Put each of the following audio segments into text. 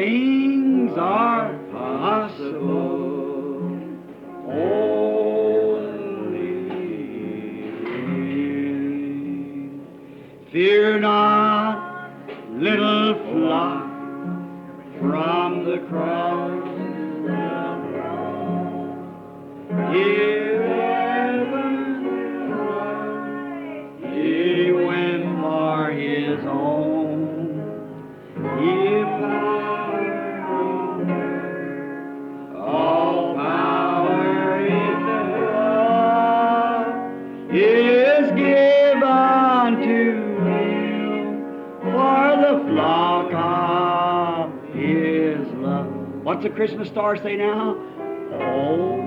things are possible. Only fear not, little flock, from the cross. He went for his own. He all power in the world is given to him for the flock of his love. What's the Christmas star say now? Oh,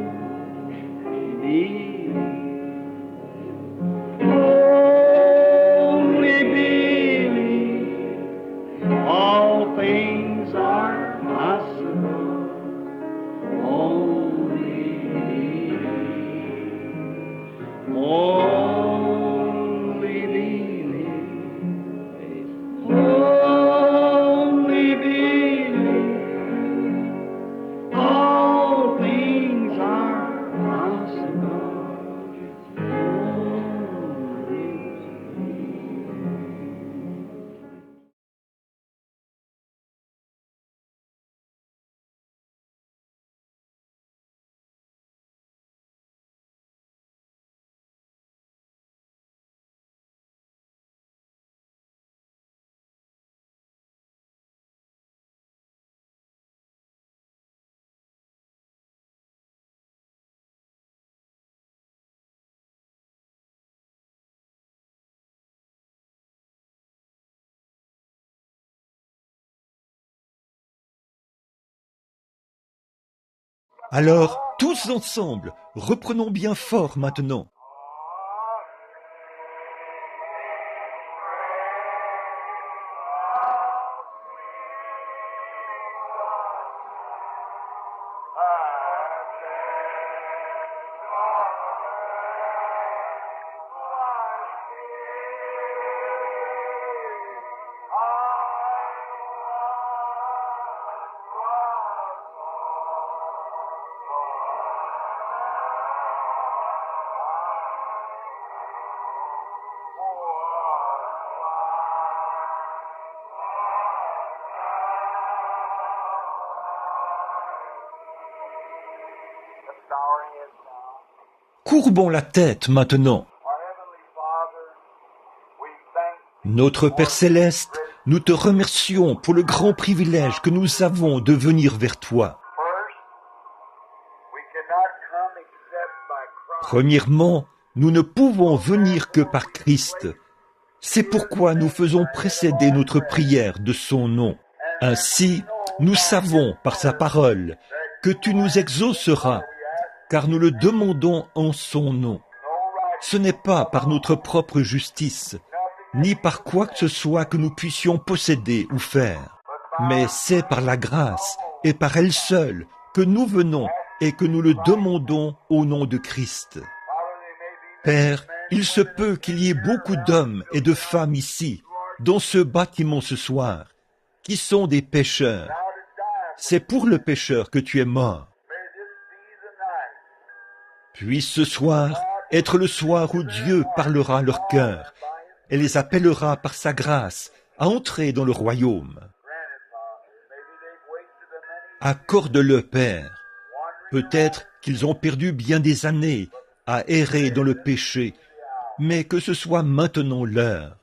only believe, all things are possible. Only believe, only believe, only believe, all things are possible. Alors, tous ensemble, reprenons bien fort maintenant. Courbons la tête maintenant. Notre Père Céleste, nous te remercions pour le grand privilège que nous avons de venir vers toi. Premièrement, nous ne pouvons venir que par Christ. C'est pourquoi nous faisons précéder notre prière de son nom. Ainsi, nous savons par sa parole que tu nous exauceras, car nous le demandons en son nom. Ce n'est pas par notre propre justice, ni par quoi que ce soit que nous puissions posséder ou faire, mais c'est par la grâce et par elle seule que nous venons et que nous le demandons au nom de Christ. Père, il se peut qu'il y ait beaucoup d'hommes et de femmes ici, dans ce bâtiment ce soir, qui sont des pécheurs. C'est pour le pécheur que tu es mort. Puisse ce soir être le soir où Dieu parlera à leur cœur et les appellera par sa grâce à entrer dans le royaume. Accorde-le, Père. Peut-être qu'ils ont perdu bien des années à errer dans le péché, mais que ce soit maintenant l'heure.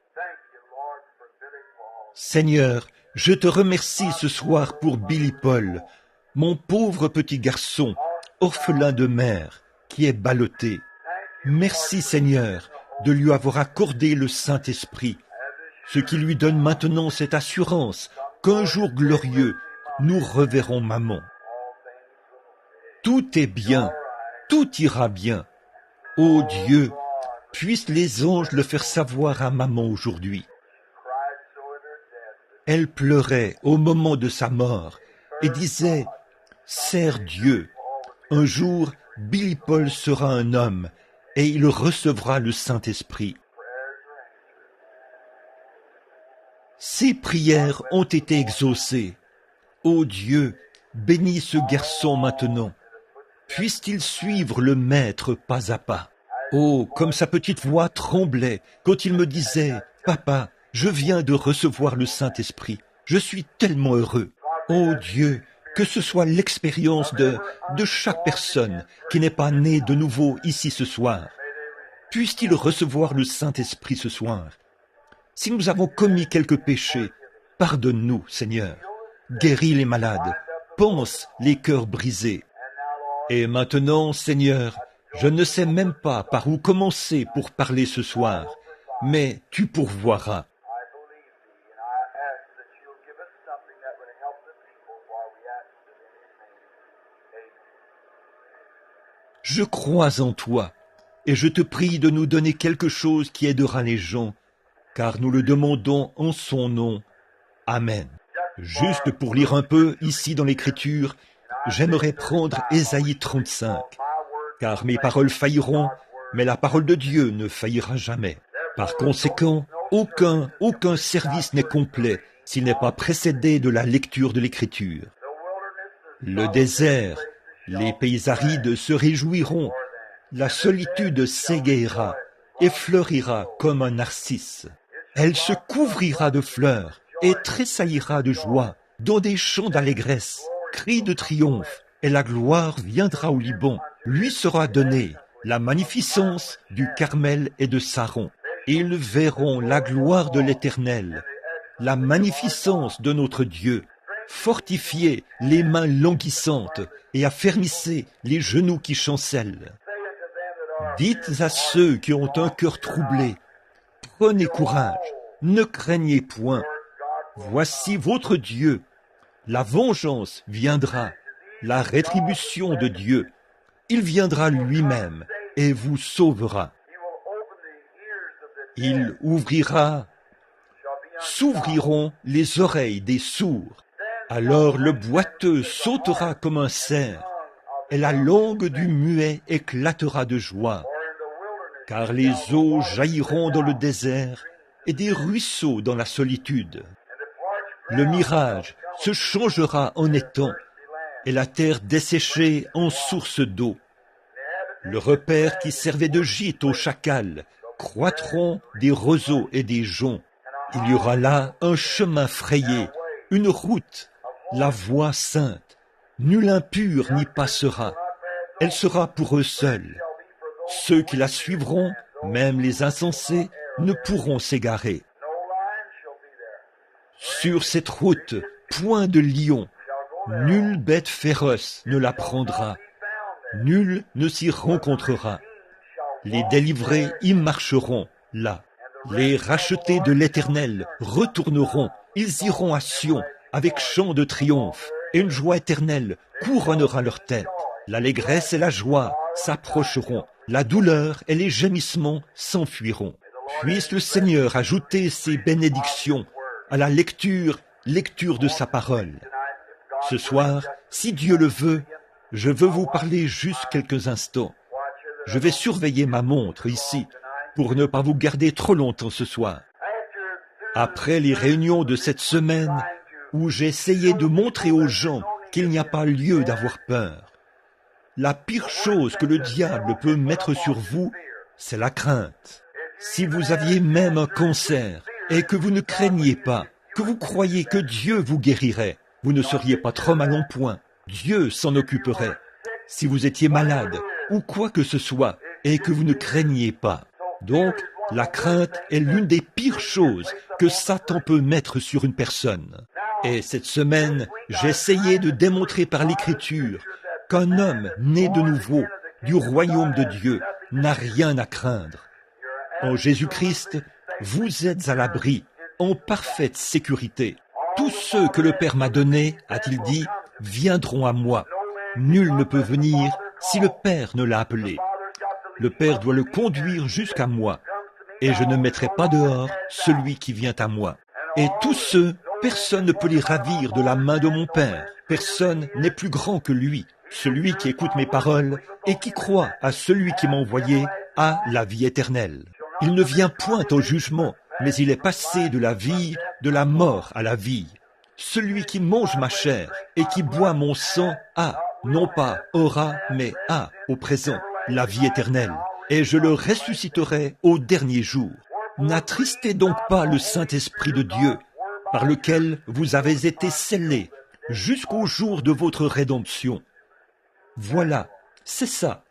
Seigneur, je te remercie ce soir pour Billy Paul, mon pauvre petit garçon, orphelin de mère, qui est ballotté. Merci Seigneur de lui avoir accordé le Saint-Esprit, ce qui lui donne maintenant cette assurance qu'un jour glorieux, nous reverrons maman. Tout est bien, tout ira bien. Ô Dieu, puissent les anges le faire savoir à maman aujourd'hui. Elle pleurait au moment de sa mort et disait « Sers Dieu, un jour Billy Paul sera un homme et il recevra le Saint-Esprit. » Ces prières ont été exaucées. Ô Dieu, bénis ce garçon maintenant. Puisse-t-il suivre le Maître pas à pas. Oh, comme sa petite voix tremblait quand il me disait « Papa, je viens de recevoir le Saint-Esprit. Je suis tellement heureux. » Oh Dieu, que ce soit l'expérience de chaque personne qui n'est pas née de nouveau ici ce soir. Puisse-t-il recevoir le Saint-Esprit ce soir. Si nous avons commis quelques péchés, pardonne-nous, Seigneur. Guéris les malades, panse les cœurs brisés. Et maintenant, Seigneur, je ne sais même pas par où commencer pour parler ce soir, mais tu pourvoiras. Je crois en toi, et je te prie de nous donner quelque chose qui aidera les gens, car nous le demandons en son nom. Amen. Juste pour lire un peu ici dans l'Écriture, j'aimerais prendre Ésaïe 35, car mes paroles failliront, mais la parole de Dieu ne faillira jamais. Par conséquent, aucun service n'est complet s'il n'est pas précédé de la lecture de l'Écriture. Le désert, les pays arides se réjouiront, la solitude s'égayera et fleurira comme un narcisse. Elle se couvrira de fleurs et tressaillira de joie, dans des chants d'allégresse, cris de triomphe, et la gloire viendra au Liban. Lui sera donnée la magnificence du Carmel et de Saron. Ils verront la gloire de l'Éternel, la magnificence de notre Dieu. Fortifiez les mains languissantes et affermissez les genoux qui chancellent. Dites à ceux qui ont un cœur troublé, prenez courage, ne craignez point. Voici votre Dieu. La vengeance viendra, la rétribution de Dieu. Il viendra lui-même et vous sauvera. Il s'ouvriront les oreilles des sourds. Alors le boiteux sautera comme un cerf, et la langue du muet éclatera de joie. Car les eaux jailliront dans le désert, et des ruisseaux dans la solitude. Le mirage se changera en étang, et la terre desséchée en source d'eau. Le repaire qui servait de gîte aux chacals croîtront des roseaux et des joncs. Il y aura là un chemin frayé, une route, la voie sainte. Nul impur n'y passera. Elle sera pour eux seuls. Ceux qui la suivront, même les insensés, ne pourront s'égarer. Sur cette route, point de lion, nulle bête féroce ne la prendra, nul ne s'y rencontrera. Les délivrés y marcheront, là. Les rachetés de l'Éternel retourneront, ils iront à Sion avec chant de triomphe, et une joie éternelle couronnera leur tête. L'allégresse et la joie s'approcheront, la douleur et les gémissements s'enfuiront. Puisse le Seigneur ajouter ses bénédictions à la lecture de sa parole. Ce soir, si Dieu le veut, je veux vous parler juste quelques instants. Je vais surveiller ma montre ici pour ne pas vous garder trop longtemps ce soir. Après les réunions de cette semaine où j'ai essayé de montrer aux gens qu'il n'y a pas lieu d'avoir peur, la pire chose que le diable peut mettre sur vous, c'est la crainte. Si vous aviez même un cancer et que vous ne craigniez pas, que vous croyez que Dieu vous guérirait, vous ne seriez pas trop mal en point. Dieu s'en occuperait. Si vous étiez malade ou quoi que ce soit et que vous ne craigniez pas. Donc, la crainte est l'une des pires choses que Satan peut mettre sur une personne. Et cette semaine, j'ai essayé de démontrer par l'Écriture qu'un homme né de nouveau du royaume de Dieu n'a rien à craindre. En Jésus-Christ, vous êtes à l'abri, en parfaite sécurité. Tous ceux que le Père m'a donnés, a-t-il dit, viendront à moi. Nul ne peut venir si le Père ne l'a appelé. Le Père doit le conduire jusqu'à moi, et je ne mettrai pas dehors celui qui vient à moi. Et tous ceux, personne ne peut les ravir de la main de mon Père. Personne n'est plus grand que lui. Celui qui écoute mes paroles et qui croit à celui qui m'a envoyé a la vie éternelle. Il ne vient point au jugement, mais il est passé de la vie, de la mort à la vie. celui qui mange ma chair et qui boit mon sang a, non pas aura, mais a, au présent, la vie éternelle, et je le ressusciterai au dernier jour. N'attristez donc pas le Saint-Esprit de Dieu, par lequel vous avez été scellés jusqu'au jour de votre rédemption. Voilà, c'est ça,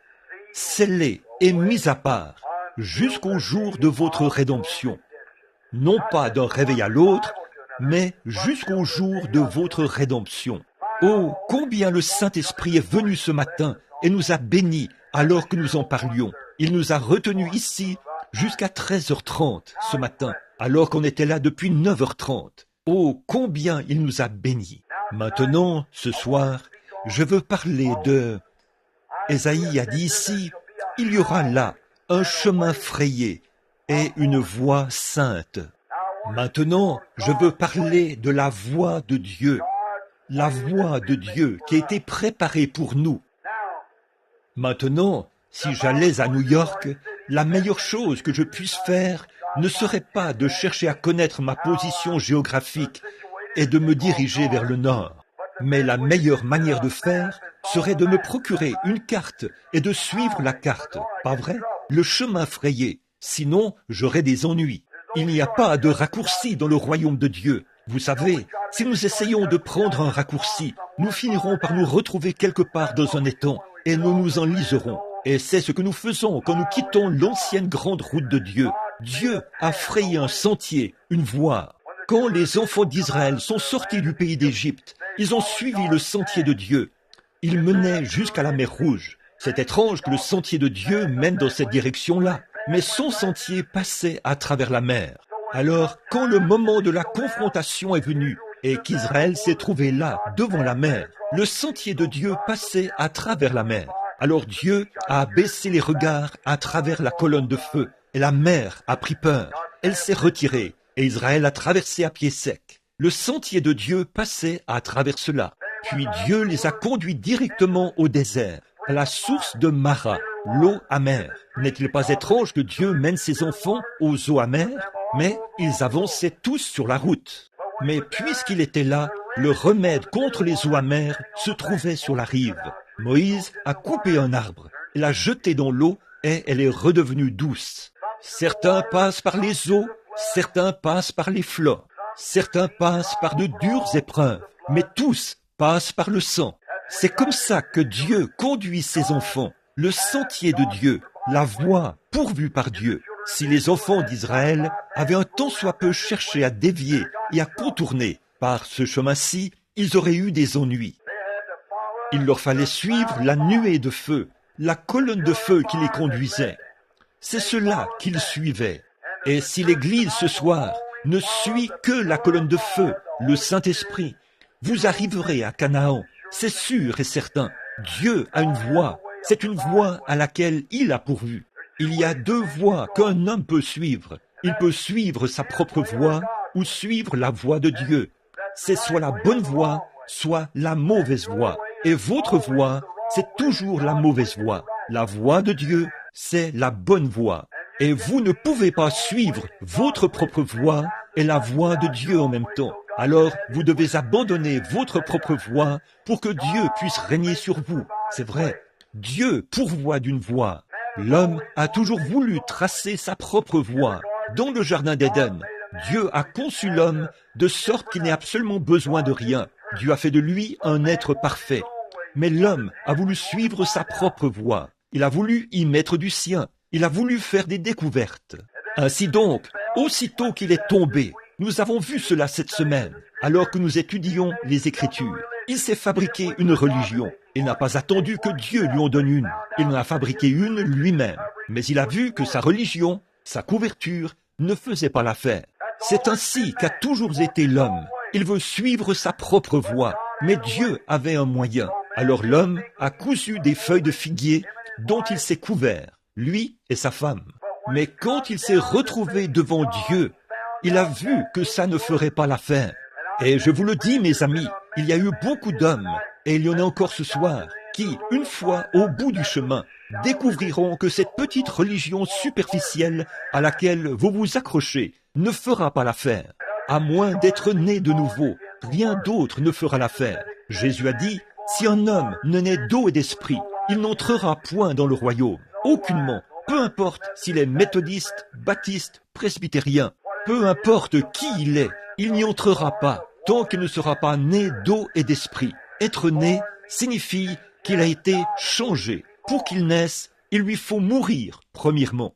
scellés et mis à part, jusqu'au jour de votre rédemption. Non pas d'un réveil à l'autre, mais jusqu'au jour de votre rédemption. Oh, combien le Saint-Esprit est venu ce matin et nous a bénis alors que nous en parlions. Il nous a retenus ici jusqu'à 13h30 ce matin, alors qu'on était là depuis 9h30. Oh, combien il nous a bénis. Maintenant, ce soir, je veux parler de... Ésaïe a dit ici, il y aura là un chemin frayé et une voie sainte. Maintenant, je veux parler de la voie de Dieu. La voie de Dieu qui a été préparée pour nous. Maintenant, si j'allais à New York, la meilleure chose que je puisse faire ne serait pas de chercher à connaître ma position géographique et de me diriger vers le nord. Mais la meilleure manière de faire serait de me procurer une carte et de suivre la carte, pas vrai? Le chemin frayé, sinon j'aurais des ennuis. Il n'y a pas de raccourci dans le royaume de Dieu. Vous savez, si nous essayons de prendre un raccourci, nous finirons par nous retrouver quelque part dans un étang et nous nous enliserons. Et c'est ce que nous faisons quand nous quittons l'ancienne grande route de Dieu. Dieu a frayé un sentier, une voie. Quand les enfants d'Israël sont sortis du pays d'Égypte, ils ont suivi le sentier de Dieu. Ils menaient jusqu'à la mer Rouge. C'est étrange que le sentier de Dieu mène dans cette direction-là, mais son sentier passait à travers la mer. Alors, quand le moment de la confrontation est venu et qu'Israël s'est trouvé là, devant la mer, le sentier de Dieu passait à travers la mer. Alors Dieu a baissé les regards à travers la colonne de feu, et la mer a pris peur. Elle s'est retirée, et Israël a traversé à pied sec. Le sentier de Dieu passait à travers cela. Puis Dieu les a conduits directement au désert, à la source de Mara, l'eau amère. N'est-il pas étrange que Dieu mène ses enfants aux eaux amères? Mais ils avançaient tous sur la route. Mais puisqu'il était là, le remède contre les eaux amères se trouvait sur la rive. Moïse a coupé un arbre, l'a jeté dans l'eau et elle est redevenue douce. Certains passent par les eaux, certains passent par les fleuves, certains passent par de dures épreuves, mais tous passent par le sang. C'est comme ça que Dieu conduit ses enfants, le sentier de Dieu, la voie pourvue par Dieu. Si les enfants d'Israël avaient un tant soit peu cherché à dévier et à contourner par ce chemin-ci, ils auraient eu des ennuis. Il leur fallait suivre la nuée de feu, la colonne de feu qui les conduisait. C'est cela qu'ils suivaient. Et si l'Église ce soir ne suit que la colonne de feu, le Saint-Esprit, vous arriverez à Canaan, c'est sûr et certain. Dieu a une voie, c'est une voie à laquelle il a pourvu. Il y a deux voies qu'un homme peut suivre. Il peut suivre sa propre voie ou suivre la voie de Dieu. C'est soit la bonne voie, soit la mauvaise voie. Et votre voie, c'est toujours la mauvaise voie. La voie de Dieu, c'est la bonne voie. Et vous ne pouvez pas suivre votre propre voie et la voie de Dieu en même temps. Alors, vous devez abandonner votre propre voie pour que Dieu puisse régner sur vous. C'est vrai, Dieu pourvoit d'une voie. L'homme a toujours voulu tracer sa propre voie. Dans le jardin d'Éden, Dieu a conçu l'homme de sorte qu'il n'ait absolument besoin de rien. Dieu a fait de lui un être parfait. Mais l'homme a voulu suivre sa propre voie. Il a voulu y mettre du sien. Il a voulu faire des découvertes. Ainsi donc, aussitôt qu'il est tombé, nous avons vu cela cette semaine, alors que nous étudions les Écritures. Il s'est fabriqué une religion. Il n'a pas attendu que Dieu lui en donne une. Il en a fabriqué une lui-même. Mais il a vu que sa religion, sa couverture, ne faisait pas l'affaire. C'est ainsi qu'a toujours été l'homme. Il veut suivre sa propre voie. Mais Dieu avait un moyen. Alors l'homme a cousu des feuilles de figuier dont il s'est couvert, lui et sa femme. Mais quand il s'est retrouvé devant Dieu, il a vu que ça ne ferait pas l'affaire. Et je vous le dis, mes amis, il y a eu beaucoup d'hommes, et il y en a encore ce soir, qui, une fois au bout du chemin, découvriront que cette petite religion superficielle à laquelle vous vous accrochez ne fera pas l'affaire, à moins d'être né de nouveau, rien d'autre ne fera l'affaire. Jésus a dit, si un homme ne naît d'eau et d'esprit, il n'entrera point dans le royaume. Aucunement, peu importe s'il est méthodiste, baptiste, presbytérien, peu importe qui il n'y entrera pas tant qu'il ne sera pas né d'eau et d'esprit. Être né signifie qu'il a été changé. Pour qu'il naisse, il lui faut mourir, premièrement.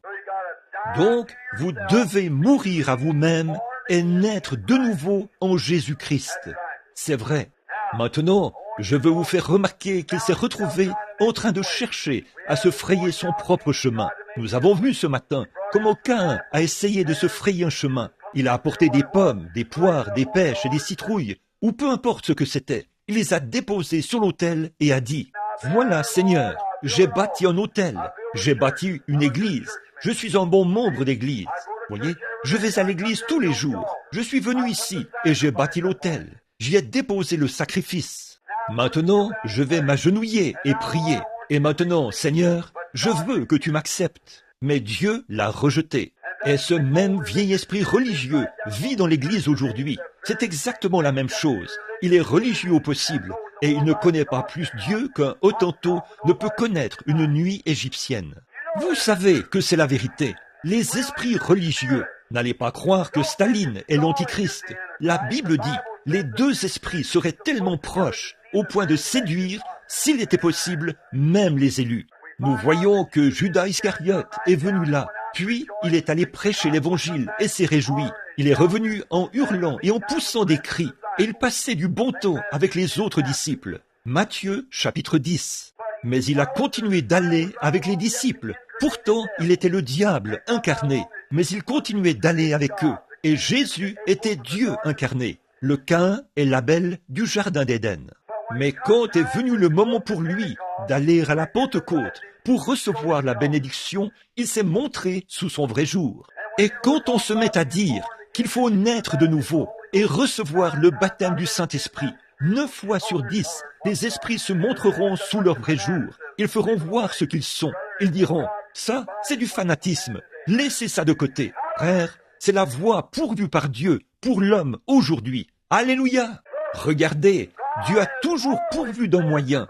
Donc, vous devez mourir à vous-même et naître de nouveau en Jésus-Christ. C'est vrai. Maintenant, je veux vous faire remarquer qu'il s'est retrouvé en train de chercher à se frayer son propre chemin. Nous avons vu ce matin comment Caïn a essayé de se frayer un chemin. Il a apporté des pommes, des poires, des pêches et des citrouilles, ou peu importe ce que c'était. Il les a déposées sur l'autel et a dit, « Voilà, Seigneur, j'ai bâti un autel, j'ai bâti une église, je suis un bon membre d'église. Voyez, je vais à l'église tous les jours, je suis venu ici et j'ai bâti l'autel, j'y ai déposé le sacrifice. Maintenant, je vais m'agenouiller et prier. Et maintenant, Seigneur, je veux que tu m'acceptes. » Mais Dieu l'a rejeté. Et ce même vieil esprit religieux vit dans l'Église aujourd'hui. C'est exactement la même chose. Il est religieux au possible, et il ne connaît pas plus Dieu qu'un Hottentot ne peut connaître une nuit égyptienne. Vous savez que c'est la vérité. Les esprits religieux, n'allez pas croire que Staline est l'Antichrist. La Bible dit, les deux esprits seraient tellement proches, au point de séduire, s'il était possible, même les élus. Nous voyons que Judas Iscariote est venu là, puis il est allé prêcher l'évangile et s'est réjoui. Il est revenu en hurlant et en poussant des cris, et il passait du bon temps avec les autres disciples. Matthieu, chapitre 10. Mais il a continué d'aller avec les disciples. Pourtant, il était le diable incarné, mais il continuait d'aller avec eux. Et Jésus était Dieu incarné, le Caïn et l'Abel du jardin d'Éden. Mais quand est venu le moment pour lui d'aller à la Pentecôte pour recevoir la bénédiction, il s'est montré sous son vrai jour. Et quand on se met à dire qu'il faut naître de nouveau et recevoir le baptême du Saint-Esprit, 9 fois sur 10, les esprits se montreront sous leur vrai jour. Ils feront voir ce qu'ils sont. Ils diront, ça, c'est du fanatisme. Laissez ça de côté. Frère, c'est la voie pourvue par Dieu pour l'homme aujourd'hui. Alléluia! Regardez, Dieu a toujours pourvu d'un moyen.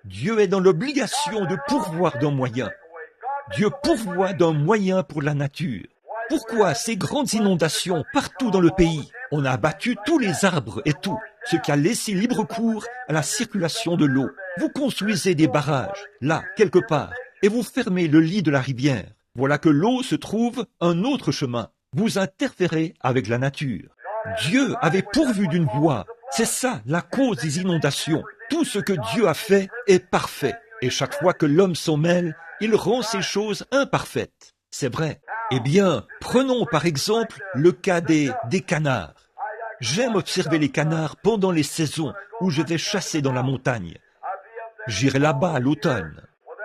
Dieu est dans l'obligation de pourvoir d'un moyen. Dieu pourvoit d'un moyen pour la nature. Pourquoi ces grandes inondations partout dans le pays? On a abattu tous les arbres et tout, ce qui a laissé libre cours à la circulation de l'eau. Vous construisez des barrages, là, quelque part, et vous fermez le lit de la rivière. Voilà que l'eau se trouve un autre chemin. Vous interférez avec la nature. Dieu avait pourvu d'une voie. C'est ça la cause des inondations. Tout ce que Dieu a fait est parfait. Et chaque fois que l'homme s'en mêle, il rend ces choses imparfaites. C'est vrai. Eh bien, prenons par exemple le cas des canards. J'aime observer les canards pendant les saisons où je vais chasser dans la montagne. J'irai là-bas à l'automne.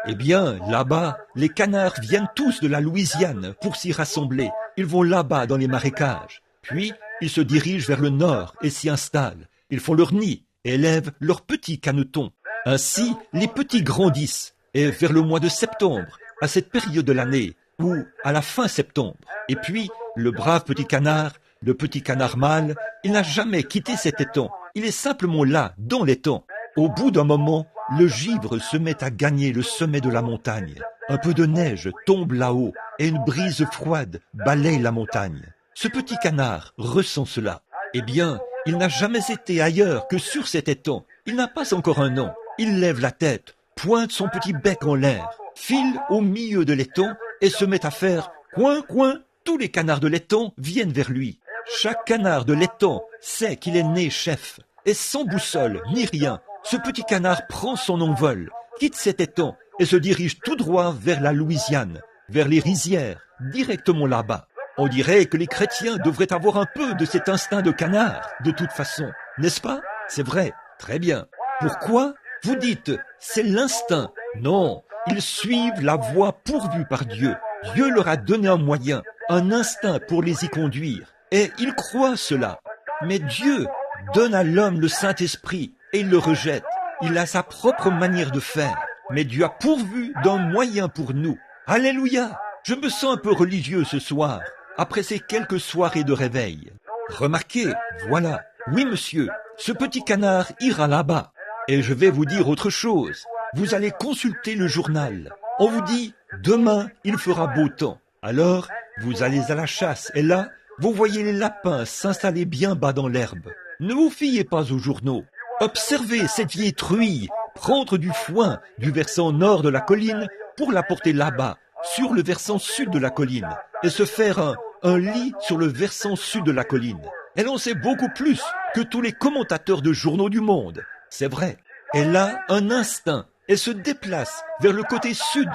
Eh bien, là-bas, les canards viennent tous de la Louisiane pour s'y rassembler. Ils vont là-bas dans les marécages. Puis, ils se dirigent vers le nord et s'y installent. Ils font leur nid et élèvent leurs petits canetons. Ainsi, les petits grandissent. Et vers le mois de septembre, à cette période de l'année, ou à la fin septembre. Et puis, le brave petit canard mâle, il n'a jamais quitté cet étang. Il est simplement là, dans l'étang. Au bout d'un moment, le givre se met à gagner le sommet de la montagne. Un peu de neige tombe là-haut et une brise froide balaye la montagne. Ce petit canard ressent cela. Eh bien, il n'a jamais été ailleurs que sur cet étang. Il n'a pas encore un an. Il lève la tête, pointe son petit bec en l'air, file au milieu de l'étang et se met à faire coin, coin. Tous les canards de l'étang viennent vers lui. Chaque canard de l'étang sait qu'il est né chef. Et sans boussole ni rien, ce petit canard prend son envol, quitte cet étang et se dirige tout droit vers la Louisiane, vers les rizières, directement là-bas. On dirait que les chrétiens devraient avoir un peu de cet instinct de canard, de toute façon. N'est-ce pas? C'est vrai. Très bien. Pourquoi? Vous dites, c'est l'instinct. Non, ils suivent la voie pourvue par Dieu. Dieu leur a donné un moyen, un instinct pour les y conduire. Et ils croient cela. Mais Dieu donne à l'homme le Saint-Esprit et il le rejette. Il a sa propre manière de faire. Mais Dieu a pourvu d'un moyen pour nous. Alléluia! Je me sens un peu religieux ce soir, après ces quelques soirées de réveil. Remarquez, voilà, Oui, monsieur, ce petit canard ira là-bas. Et je vais vous dire autre chose. Vous allez consulter le journal. On vous dit, demain, il fera beau temps. Alors, vous allez à la chasse et là, vous voyez les lapins s'installer bien bas dans l'herbe. Ne vous fiez pas aux journaux. Observez cette vieille truie prendre du foin du versant nord de la colline pour l'apporter là-bas, sur le versant sud de la colline, et se faire un lit sur le versant sud de la colline. Elle en sait beaucoup plus que tous les commentateurs de journaux du monde. C'est vrai. Elle a un instinct. Elle se déplace vers le côté sud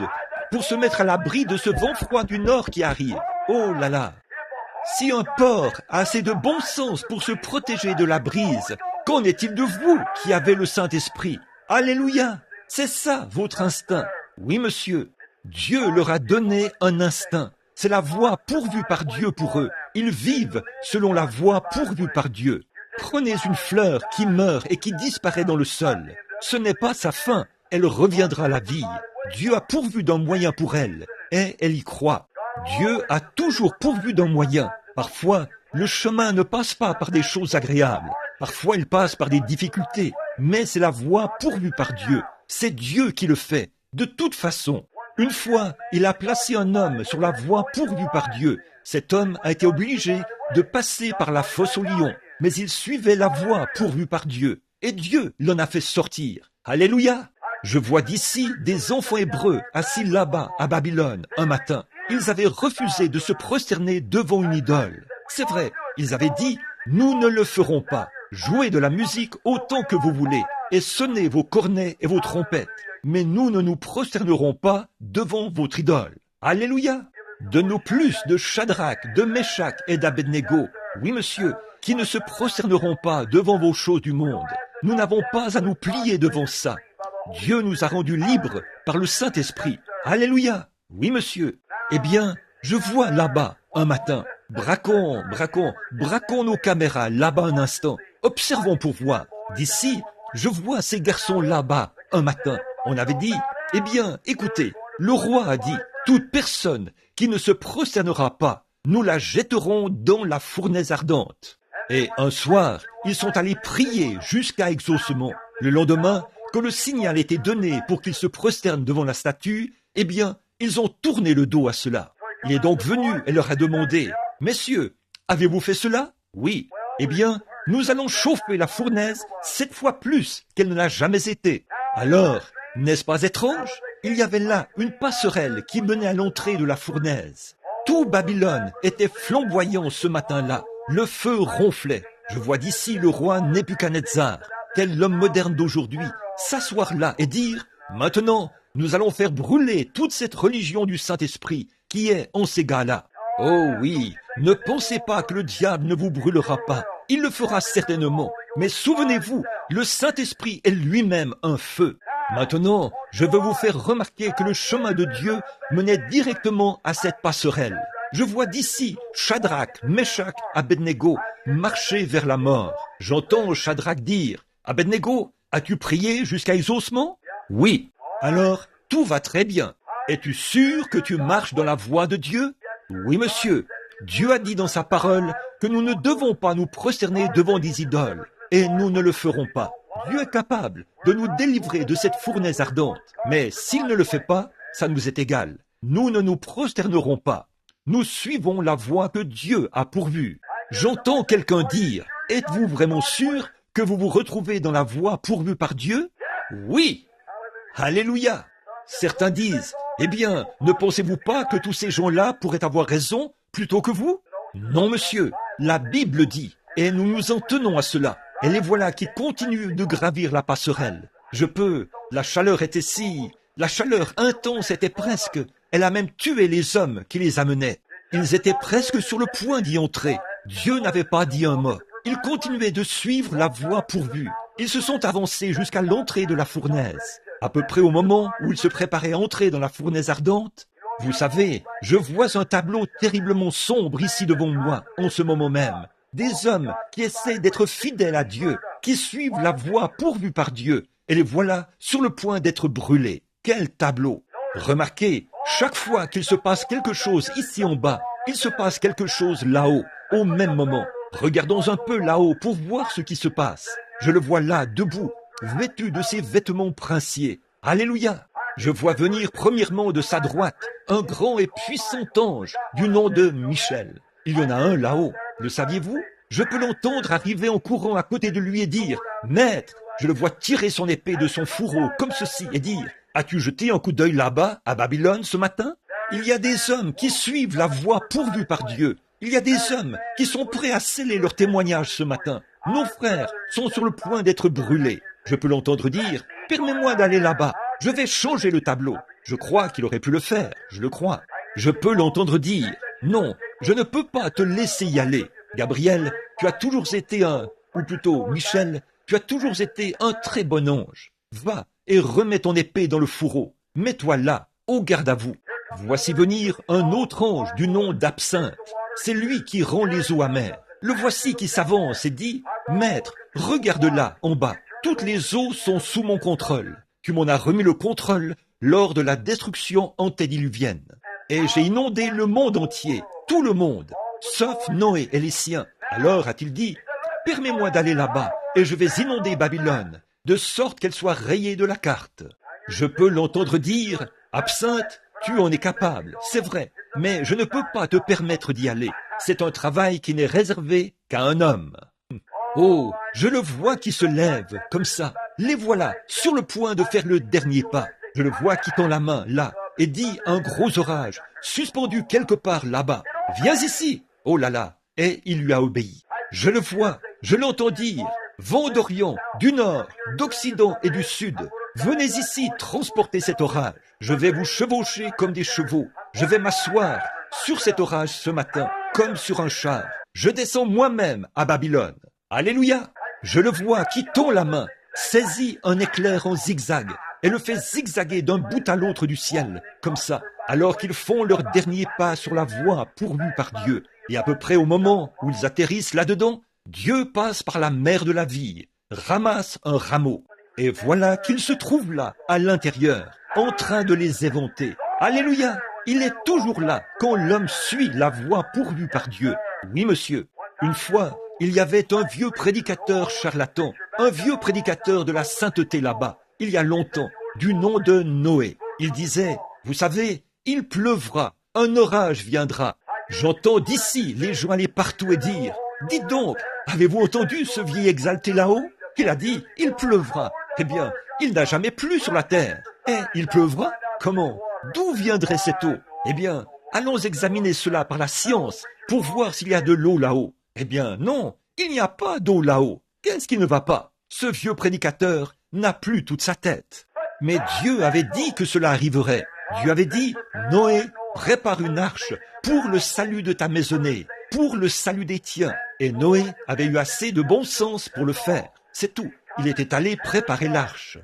pour se mettre à l'abri de ce vent froid du nord qui arrive. Oh là là! Si un porc a assez de bon sens pour se protéger de la brise, qu'en est-il de vous qui avez le Saint-Esprit? Alléluia! C'est ça votre instinct. Oui, monsieur. Dieu leur a donné un instinct. C'est la voie pourvue par Dieu pour eux. Ils vivent selon la voie pourvue par Dieu. Prenez une fleur qui meurt et qui disparaît dans le sol. Ce n'est pas sa fin. Elle reviendra à la vie. Dieu a pourvu d'un moyen pour elle, et elle y croit. Dieu a toujours pourvu d'un moyen. Parfois, le chemin ne passe pas par des choses agréables. Parfois, il passe par des difficultés. Mais c'est la voie pourvue par Dieu. C'est Dieu qui le fait. De toute façon, une fois, il a placé un homme sur la voie pourvue par Dieu. Cet homme a été obligé de passer par la fosse au lion. Mais il suivait la voie pourvue par Dieu. Et Dieu l'en a fait sortir. Alléluia! Je vois d'ici des enfants hébreux assis là-bas à Babylone un matin. Ils avaient refusé de se prosterner devant une idole. C'est vrai, ils avaient dit, nous ne le ferons pas. Jouez de la musique autant que vous voulez et sonnez vos cornets et vos trompettes. Mais nous ne nous prosternerons pas devant votre idole. Alléluia! Donne-nous plus de Shadrach, de Meshach et d'Abednego. Oui, monsieur, qui ne se prosterneront pas devant vos choses du monde. Nous n'avons pas à nous plier devant ça. Dieu nous a rendus libres par le Saint-Esprit. Alléluia! Oui, monsieur. Eh bien, je vois là-bas, un matin, braquons nos caméras là-bas un instant. Observons pour voir. D'ici, je vois ces garçons là-bas, un matin. On avait dit, eh bien, écoutez, le roi a dit, toute personne qui ne se prosternera pas, nous la jetterons dans la fournaise ardente. Et un soir, ils sont allés prier jusqu'à exaucement. Le lendemain, quand le signal était donné pour qu'ils se prosternent devant la statue, eh bien, ils ont tourné le dos à cela. Il est donc venu et leur a demandé, « Messieurs, avez-vous fait cela ?» « Oui. » « Eh bien, nous allons chauffer la fournaise 7 fois plus qu'elle ne l'a jamais été. » Alors, n'est-ce pas étrange? Il y avait là une passerelle qui menait à l'entrée de la fournaise. Tout Babylone était flamboyant ce matin-là. Le feu ronflait. Je vois d'ici le roi Nebuchadnezzar, tel l'homme moderne d'aujourd'hui, s'asseoir là et dire « Maintenant, nous allons faire brûler toute cette religion du Saint-Esprit qui est en ces gars-là. » Oh oui, ne pensez pas que le diable ne vous brûlera pas. Il le fera certainement. Mais souvenez-vous, le Saint-Esprit est lui-même un feu. Maintenant, je veux vous faire remarquer que le chemin de Dieu menait directement à cette passerelle. Je vois d'ici Shadrach, Meshach, Abednego marcher vers la mort. J'entends Shadrach dire « Abednego, as-tu prié jusqu'à exaucement ?» « Oui. » « Alors, tout va très bien. Es-tu sûr que tu marches dans la voie de Dieu ?»« Oui, monsieur. Dieu a dit dans sa parole que nous ne devons pas nous prosterner devant des idoles, et nous ne le ferons pas. Dieu est capable de nous délivrer de cette fournaise ardente, mais s'il ne le fait pas, ça nous est égal. Nous ne nous prosternerons pas. Nous suivons la voie que Dieu a pourvue. J'entends quelqu'un dire, « Êtes-vous vraiment sûr que vous vous retrouvez dans la voie pourvue par Dieu ?» Oui. Alléluia. Certains disent, « Eh bien, ne pensez-vous pas que tous ces gens-là pourraient avoir raison plutôt que vous ?» Non, monsieur, la Bible dit, et nous nous en tenons à cela. Et les voilà qui continuent de gravir la passerelle. La chaleur intense était presque, elle a même tué les hommes qui les amenaient. Ils étaient presque sur le point d'y entrer. Dieu n'avait pas dit un mot. Ils continuaient de suivre la voie pourvue. Ils se sont avancés jusqu'à l'entrée de la fournaise. À peu près au moment où ils se préparaient à entrer dans la fournaise ardente, vous savez, je vois un tableau terriblement sombre ici devant moi, en ce moment même. Des hommes qui essaient d'être fidèles à Dieu, qui suivent la voie pourvue par Dieu, et les voilà sur le point d'être brûlés. Quel tableau! Remarquez, chaque fois qu'il se passe quelque chose ici en bas, il se passe quelque chose là-haut, au même moment. Regardons un peu là-haut pour voir ce qui se passe. Je le vois là, debout, vêtu de ses vêtements princiers. Alléluia! Je vois venir premièrement de sa droite un grand et puissant ange du nom de Michel. Il y en a un là-haut, le saviez-vous? Je peux l'entendre arriver en courant à côté de lui et dire « Maître !» Je le vois tirer son épée de son fourreau comme ceci et dire « As-tu jeté un coup d'œil là-bas, à Babylone, ce matin ?» Il y a des hommes qui suivent la voie pourvue par Dieu. Il y a des hommes qui sont prêts à sceller leur témoignage ce matin. Nos frères sont sur le point d'être brûlés. Je peux l'entendre dire « Permets-moi d'aller là-bas. Je vais changer le tableau. » Je crois qu'il aurait pu le faire. Je le crois. Je peux l'entendre dire « Non, je ne peux pas te laisser y aller. Gabriel, tu as toujours été ou plutôt Michel, tu as toujours été un très bon ange. Va et remets ton épée dans le fourreau. Mets-toi là, au garde à vous. Voici venir un autre ange du nom d'Absinthe. C'est lui qui rend les eaux amères. Le voici qui s'avance et dit « Maître, regarde là, en bas. Toutes les eaux sont sous mon contrôle. Tu m'en as remis le contrôle lors de la destruction antédiluvienne. Et j'ai inondé le monde entier, tout le monde, sauf Noé et les siens. Alors a-t-il dit « Permets-moi d'aller là-bas, et je vais inonder Babylone, de sorte qu'elle soit rayée de la carte. » Je peux l'entendre dire « Absinthe, tu en es capable, c'est vrai, mais je ne peux pas te permettre d'y aller. C'est un travail qui n'est réservé qu'à un homme. » Oh, je le vois qui se lève, comme ça. Les voilà, sur le point de faire le dernier pas. Je le vois qui tend la main, là, et dit un gros orage, suspendu quelque part là-bas. « Viens ici !» Oh là là, et il lui a obéi. Je le vois, je l'entends dire, « Vent d'Orient, du Nord, d'Occident et du Sud, venez ici transporter cet orage. Je vais vous chevaucher comme des chevaux. Je vais m'asseoir sur cet orage ce matin, comme sur un char. Je descends moi-même à Babylone. Alléluia! Je le vois qui tend la main, saisit un éclair en zigzag et le fait zigzaguer d'un bout à l'autre du ciel, comme ça, alors qu'ils font leur dernier pas sur la voie pourvue par Dieu. Et à peu près au moment où ils atterrissent là-dedans, Dieu passe par la mer de la vie, ramasse un rameau. Et voilà qu'il se trouve là, à l'intérieur, en train de les éventer. Alléluia! Il est toujours là quand l'homme suit la voie pourvue par Dieu. Oui, monsieur. Une fois, il y avait un vieux prédicateur charlatan, un vieux prédicateur de la sainteté là-bas, il y a longtemps, du nom de Noé. Il disait, vous savez, il pleuvra, un orage viendra. J'entends d'ici les gens aller partout et dire, dites donc, avez-vous entendu ce vieil exalté là-haut? Il a dit, il pleuvra. Eh bien, il n'a jamais plu sur la terre. Et il pleuvra? Comment? D'où viendrait cette eau? Eh bien, allons examiner cela par la science pour voir s'il y a de l'eau là-haut. Eh bien, non, il n'y a pas d'eau là-haut. Qu'est-ce qui ne va pas? Ce vieux prédicateur n'a plus toute sa tête. Mais Dieu avait dit que cela arriverait. Dieu avait dit, Noé, prépare une arche pour le salut de ta maisonnée, pour le salut des tiens. Et Noé avait eu assez de bon sens pour le faire. C'est tout. Il était allé préparer l'arche.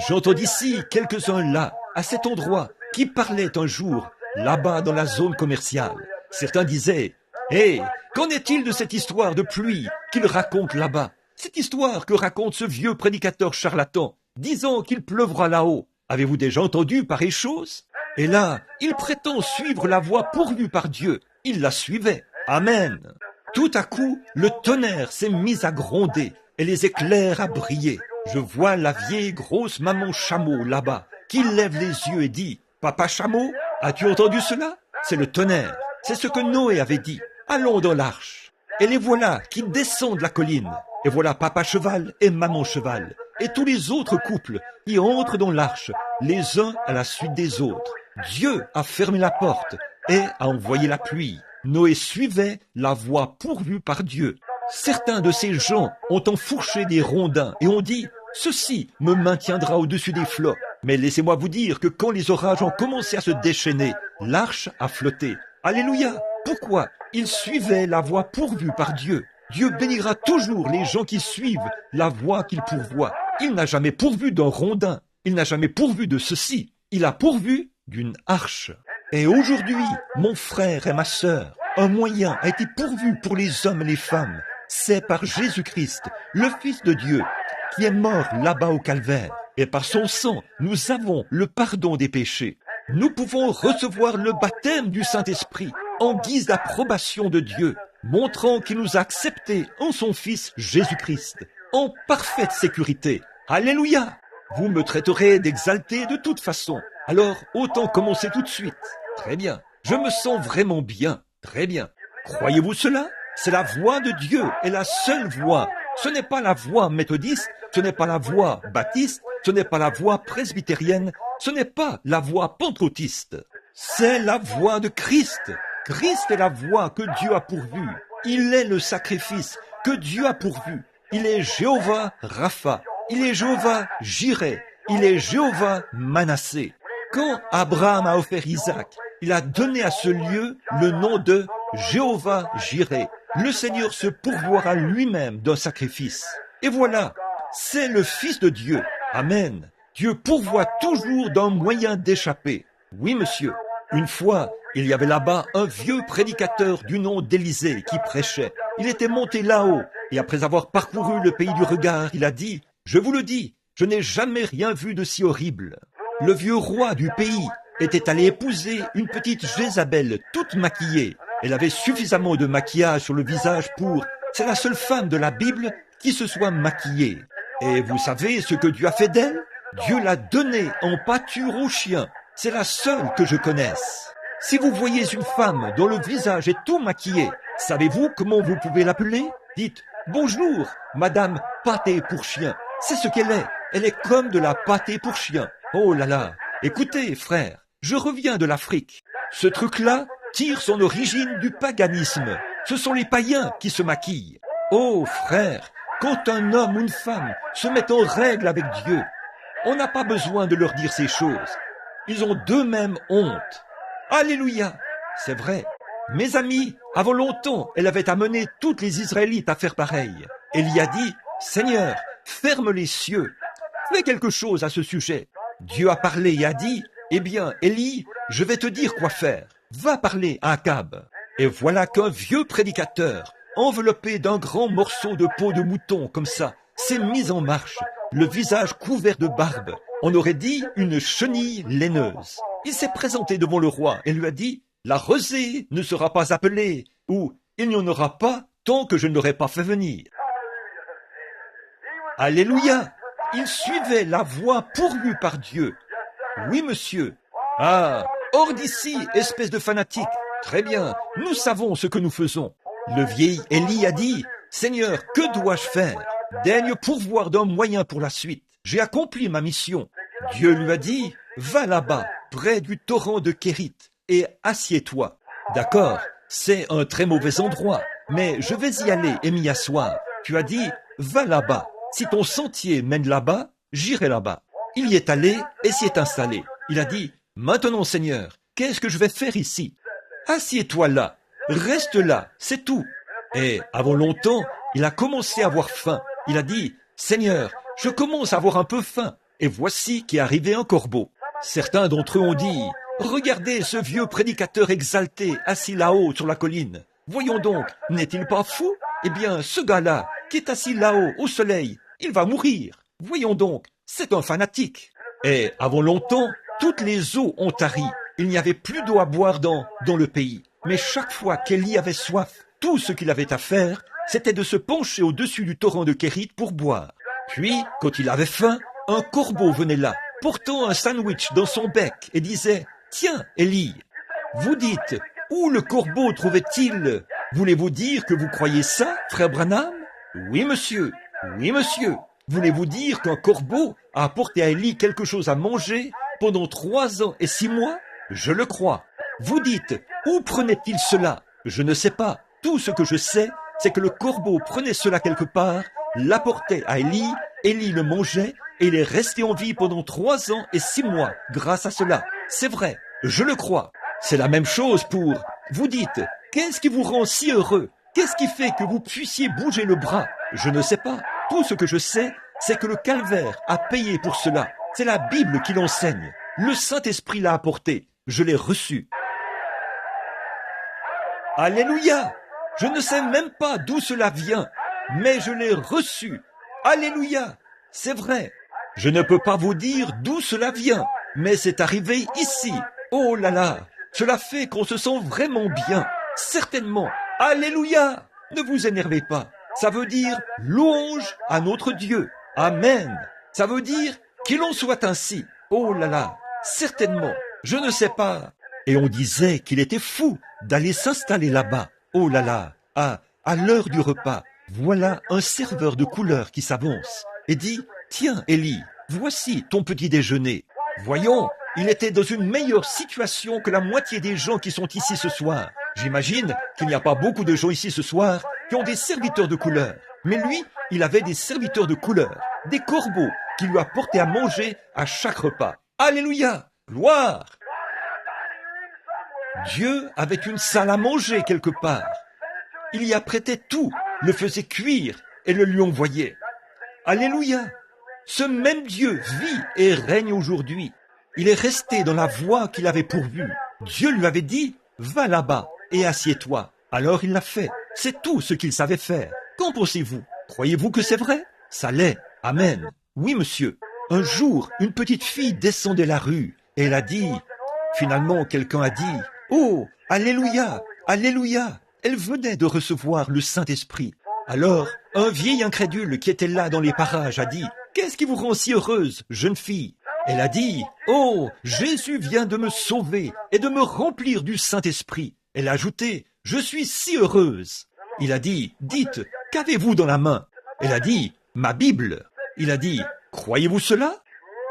J'entends d'ici quelques-uns là, à cet endroit, qui parlaient un jour, là-bas dans la zone commerciale. Certains disaient, « Hé, qu'en est-il de cette histoire de pluie qu'il raconte là-bas? Cette histoire que raconte ce vieux prédicateur charlatan, disant qu'il pleuvra là-haut. Avez-vous déjà entendu pareille chose? » Et là, il prétend suivre la voie pourvue par Dieu. Il la suivait. Amen. Tout à coup, le tonnerre s'est mis à gronder et les éclairs à briller. Je vois la vieille grosse maman chameau là-bas, qui lève les yeux et dit, « Papa chameau, as-tu entendu cela? C'est le tonnerre. C'est ce que Noé avait dit. Allons dans l'arche. » Et les voilà qui descendent la colline. Et voilà papa cheval et maman cheval. Et tous les autres couples qui entrent dans l'arche, les uns à la suite des autres. Dieu a fermé la porte et a envoyé la pluie. Noé suivait la voie pourvue par Dieu. Certains de ces gens ont enfourché des rondins et ont dit « Ceci me maintiendra au-dessus des flots ». Mais laissez-moi vous dire que quand les orages ont commencé à se déchaîner, l'arche a flotté. Alléluia! Pourquoi? Ils suivaient la voie pourvue par Dieu. Dieu bénira toujours les gens qui suivent la voie qu'il pourvoit. Il n'a jamais pourvu d'un rondin. Il n'a jamais pourvu de ceci. Il a pourvu d'une arche. Et aujourd'hui, mon frère et ma sœur, un moyen a été pourvu pour les hommes et les femmes. C'est par Jésus-Christ, le Fils de Dieu, qui est mort là-bas au calvaire. Et par son sang, nous avons le pardon des péchés. Nous pouvons recevoir le baptême du Saint-Esprit en guise d'approbation de Dieu. montrant qu'il nous a acceptés en son Fils Jésus-Christ, en parfaite sécurité. Alléluia! Vous me traiterez d'exalté de toute façon. Alors, autant commencer tout de suite. Très bien. Je me sens vraiment bien. Très bien. Croyez-vous cela? C'est la voix de Dieu et la seule voix. Ce n'est pas la voix méthodiste, ce n'est pas la voix baptiste, ce n'est pas la voix presbytérienne, ce n'est pas la voix pentecôtiste. C'est la voix de Christ. Christ est la voix que Dieu a pourvue. Il est le sacrifice que Dieu a pourvu. Il est Jéhovah Rapha. Il est Jéhovah Jireh. Il est Jéhovah Manassé. Quand Abraham a offert Isaac, il a donné à ce lieu le nom de Jéhovah Jireh. Le Seigneur se pourvoira lui-même d'un sacrifice. Et voilà, c'est le Fils de Dieu. Amen. Dieu pourvoit toujours d'un moyen d'échapper. Oui, monsieur. Une fois, il y avait là-bas un vieux prédicateur du nom d'Élisée qui prêchait. Il était monté là-haut et après avoir parcouru le pays du regard, il a dit « Je vous le dis, je n'ai jamais rien vu de si horrible. » Le vieux roi du pays était allé épouser une petite Jézabel toute maquillée. Elle avait suffisamment de maquillage sur le visage pour... C'est la seule femme de la Bible qui se soit maquillée. Et vous savez ce que Dieu a fait d'elle? Dieu l'a donnée en pâture aux chiens. C'est la seule que je connaisse. Si vous voyez une femme dont le visage est tout maquillé, savez-vous comment vous pouvez l'appeler? Dites « Bonjour, Madame Pâté pour chien ». C'est ce qu'elle est. Elle est comme de la pâté pour chien. Oh là là. Écoutez, frère, je reviens de l'Afrique. Ce truc-là tire son origine du paganisme. Ce sont les païens qui se maquillent. Oh, frère, quand un homme ou une femme se met en règle avec Dieu, on n'a pas besoin de leur dire ces choses. Ils ont d'eux-mêmes honte. Alléluia! C'est vrai. Mes amis, avant longtemps, elle avait amené toutes les Israélites à faire pareil. Elle y a dit, Seigneur, ferme les cieux. Fais quelque chose à ce sujet. Dieu a parlé et a dit, eh bien, Élie, je vais te dire quoi faire. Va parler à Akab. Et voilà qu'un vieux prédicateur, enveloppé d'un grand morceau de peau de mouton comme ça, s'est mis en marche, le visage couvert de barbe. On aurait dit une chenille laineuse. Il s'est présenté devant le roi et lui a dit, la rosée ne sera pas appelée, ou il n'y en aura pas tant que je ne l'aurai pas fait venir. Alléluia! Il suivait la voie pourvue par Dieu. Oui, monsieur. Ah, hors d'ici, espèce de fanatique. Très bien, nous savons ce que nous faisons. Le vieil Élie a dit, Seigneur, que dois-je faire? Daigne pourvoir d'un moyen pour la suite. J'ai accompli ma mission. Dieu lui a dit, va là-bas, près du torrent de Kérit, et assieds-toi. D'accord, c'est un très mauvais endroit, mais je vais y aller et m'y asseoir. Tu as dit, va là-bas. Si ton sentier mène là-bas, j'irai là-bas. Il y est allé et s'y est installé. Il a dit, maintenant Seigneur, qu'est-ce que je vais faire ici? Assieds-toi là, reste là, c'est tout. Et avant longtemps, il a commencé à avoir faim. Il a dit, Seigneur, je commence à avoir un peu faim. Et voici qu'est arrivé un corbeau. Certains d'entre eux ont dit, regardez ce vieux prédicateur exalté assis là-haut sur la colline. Voyons donc, n'est-il pas fou? Eh bien, ce gars-là, qui est assis là-haut au soleil, il va mourir. Voyons donc, c'est un fanatique. Et avant longtemps, toutes les eaux ont tari. Il n'y avait plus d'eau à boire dans le pays. Mais chaque fois qu'Élie avait soif, tout ce qu'il avait à faire, c'était de se pencher au-dessus du torrent de Kérit pour boire. Puis, quand il avait faim, un corbeau venait là, portant un sandwich dans son bec et disait « Tiens, Élie, vous dites, où le corbeau trouvait-il? Voulez-vous dire que vous croyez ça, frère Branham? Oui, monsieur. Oui, monsieur. Voulez-vous dire qu'un corbeau a apporté à Élie quelque chose à manger pendant 3 ans et 6 mois? Je le crois. Vous dites, où prenait-il cela? Je ne sais pas. Tout ce que je sais, c'est que le corbeau prenait cela quelque part, l'apportait à Élie, Élie le mangeait, et il est resté en vie pendant 3 ans et 6 mois grâce à cela. C'est vrai, je le crois. C'est la même chose pour... Vous dites, qu'est-ce qui vous rend si heureux? Qu'est-ce qui fait que vous puissiez bouger le bras? Je ne sais pas. Tout ce que je sais, c'est que le calvaire a payé pour cela. C'est la Bible qui l'enseigne. Le Saint-Esprit l'a apporté. Je l'ai reçu. Alléluia! Je ne sais même pas d'où cela vient, mais je l'ai reçu. Alléluia! C'est vrai. Je ne peux pas vous dire d'où cela vient, mais c'est arrivé ici. Oh là là! Cela fait qu'on se sent vraiment bien. Certainement. Alléluia! Ne vous énervez pas. Ça veut dire louange à notre Dieu. Amen. Ça veut dire qu'il en soit ainsi. Oh là là, certainement, je ne sais pas. Et on disait qu'il était fou d'aller s'installer là-bas. Oh là là, à l'heure du repas, voilà un serveur de couleur qui s'avance et dit « Tiens, Élie, voici ton petit déjeuner. » Voyons, il était dans une meilleure situation que la moitié des gens qui sont ici ce soir. J'imagine qu'il n'y a pas beaucoup de gens ici ce soir qui ont des serviteurs de couleur. Mais lui, il avait des serviteurs de couleur, des corbeaux qui lui apportaient à manger à chaque repas. Alléluia! Gloire! Dieu avait une salle à manger quelque part. Il y apprêtait tout, le faisait cuire et le lui envoyait. Alléluia! Ce même Dieu vit et règne aujourd'hui. Il est resté dans la voie qu'il avait pourvue. Dieu lui avait dit, va là-bas et assieds-toi. Alors il l'a fait. C'est tout ce qu'il savait faire. Qu'en pensez-vous? Croyez-vous que c'est vrai? Ça l'est. Amen. Oui, monsieur. Un jour, une petite fille descendait la rue et elle a dit, finalement quelqu'un a dit, oh, alléluia, alléluia. Elle venait de recevoir le Saint-Esprit. Alors, un vieil incrédule qui était là dans les parages a dit, qu'est-ce qui vous rend si heureuse, jeune fille? Elle a dit, oh, Jésus vient de me sauver et de me remplir du Saint-Esprit. Elle a ajouté, je suis si heureuse. Il a dit, dites, qu'avez-vous dans la main? Elle a dit, ma Bible. Il a dit, croyez-vous cela?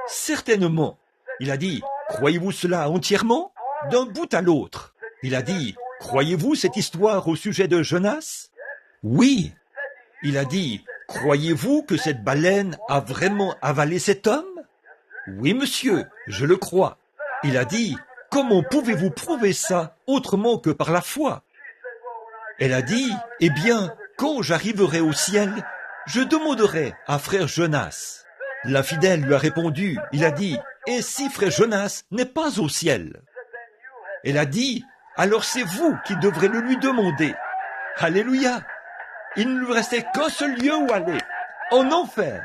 Certainement. Il a dit, croyez-vous cela entièrement? D'un bout à l'autre. Il a dit, croyez-vous cette histoire au sujet de Jonas? Oui. Il a dit, croyez-vous que cette baleine a vraiment avalé cet homme? Oui, monsieur, je le crois. Il a dit, comment pouvez-vous prouver ça autrement que par la foi? Elle a dit, eh bien, quand j'arriverai au ciel, je demanderai à frère Jonas. L'infidèle lui a répondu, il a dit, et si frère Jonas n'est pas au ciel? Elle a dit, alors c'est vous qui devrez le lui demander. Alléluia! Il ne lui restait qu'un seul lieu où aller, en enfer.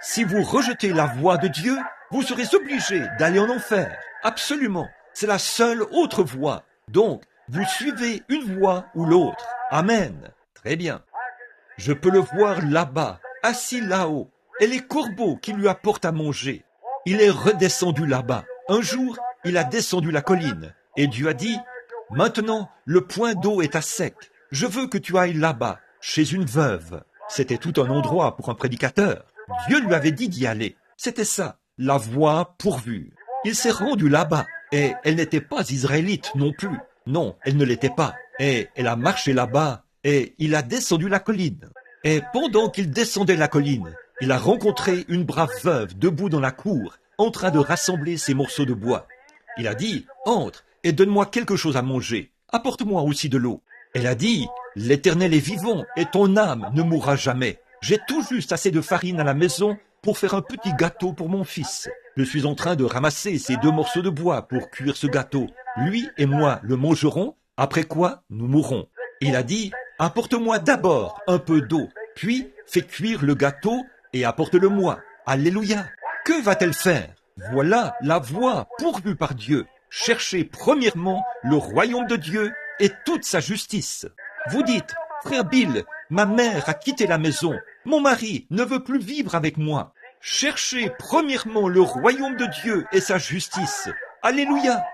Si vous rejetez la voie de Dieu, vous serez obligé d'aller en enfer. Absolument. C'est la seule autre voie. Donc, vous suivez une voie ou l'autre. Amen. Très bien. Je peux le voir là-bas, assis là-haut, et les corbeaux qui lui apportent à manger. Il est redescendu là-bas. Un jour, il a descendu la colline, et Dieu a dit, « Maintenant, le point d'eau est à sec. Je veux que tu ailles là-bas, chez une veuve. » C'était tout un endroit pour un prédicateur. Dieu lui avait dit d'y aller. C'était ça, la voie pourvue. Il s'est rendu là-bas, et elle n'était pas israélite non plus. Non, elle ne l'était pas. Et elle a marché là-bas, et il a descendu la colline. Et pendant qu'il descendait la colline, il a rencontré une brave veuve debout dans la cour, en train de rassembler ses morceaux de bois. Il a dit, entre et donne-moi quelque chose à manger. Apporte-moi aussi de l'eau. Elle a dit, l'Éternel est vivant et ton âme ne mourra jamais. J'ai tout juste assez de farine à la maison pour faire un petit gâteau pour mon fils. Je suis en train de ramasser ces 2 morceaux de bois pour cuire ce gâteau. Lui et moi le mangerons, après quoi nous mourrons. Il a dit, apporte-moi d'abord un peu d'eau, puis fais cuire le gâteau et apporte-le-moi. Alléluia. Que va-t-elle faire? Voilà la voie pourvue par Dieu. Cherchez premièrement le royaume de Dieu et toute sa justice. Vous dites, frère Bill, ma mère a quitté la maison. Mon mari ne veut plus vivre avec moi. Cherchez premièrement le royaume de Dieu et sa justice. Alléluia.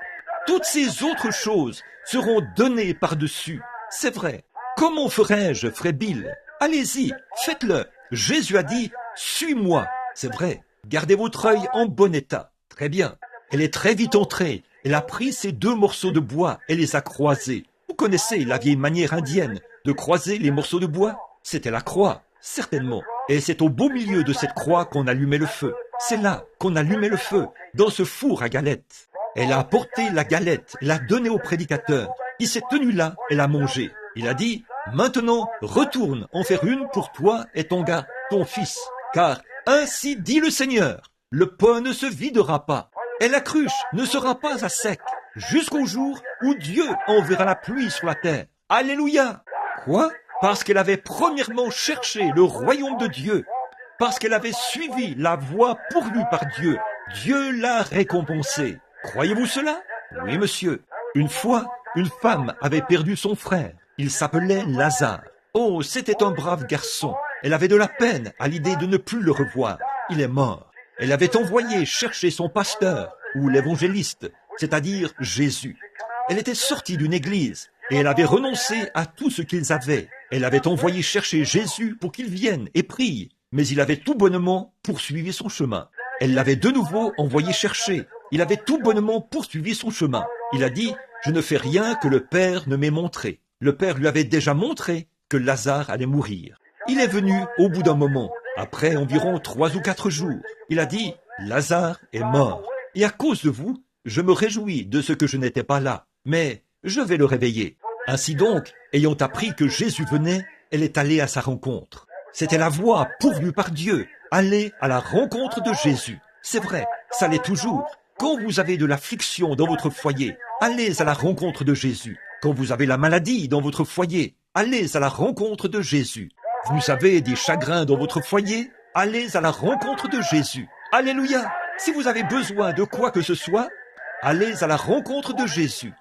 Toutes ces autres choses seront données par-dessus. C'est vrai. Comment ferais-je, frère Bill? Allez-y, faites-le. Jésus a dit, suis-moi. C'est vrai. Gardez votre œil en bon état. Très bien. Elle est très vite entrée. Elle a pris ces 2 morceaux de bois et les a croisés. Vous connaissez la vieille manière indienne de croiser les morceaux de bois? C'était la croix, certainement. Et c'est au beau milieu de cette croix qu'on allumait le feu. C'est là qu'on allumait le feu, dans ce four à galettes. Elle a apporté la galette, l'a donnée au prédicateur. Il s'est tenu là et l'a mangée. Il a dit, maintenant, retourne en faire une pour toi et ton gars, ton fils. Car ainsi dit le Seigneur, le pain ne se videra pas. Et la cruche ne sera pas à sec, jusqu'au jour où Dieu enverra la pluie sur la terre. Alléluia! Quoi? Parce qu'elle avait premièrement cherché le royaume de Dieu, parce qu'elle avait suivi la voie pourvue par Dieu. Dieu l'a récompensée. Croyez-vous cela? Oui, monsieur. Une fois, une femme avait perdu son frère. Il s'appelait Lazare. Oh, c'était un brave garçon. Elle avait de la peine à l'idée de ne plus le revoir. Il est mort. Elle avait envoyé chercher son pasteur, ou l'évangéliste, c'est-à-dire Jésus. Elle était sortie d'une église, et elle avait renoncé à tout ce qu'ils avaient. Elle avait envoyé chercher Jésus pour qu'il vienne et prie, mais il avait tout bonnement poursuivi son chemin. Elle l'avait de nouveau envoyé chercher. Il avait tout bonnement poursuivi son chemin. Il a dit, « Je ne fais rien que le Père ne m'ait montré. » Le Père lui avait déjà montré que Lazare allait mourir. Il est venu au bout d'un moment, après environ 3 ou 4 jours. Il a dit, « Lazare est mort. Et à cause de vous, je me réjouis de ce que je n'étais pas là. Mais je vais le réveiller. » Ainsi donc, ayant appris que Jésus venait, elle est allée à sa rencontre. C'était la voie pourvue par Dieu, aller à la rencontre de Jésus. C'est vrai, ça l'est toujours. Quand vous avez de l'affliction dans votre foyer, allez à la rencontre de Jésus. Quand vous avez la maladie dans votre foyer, allez à la rencontre de Jésus. Vous avez des chagrins dans votre foyer, allez à la rencontre de Jésus. Alléluia! Si vous avez besoin de quoi que ce soit, allez à la rencontre de Jésus.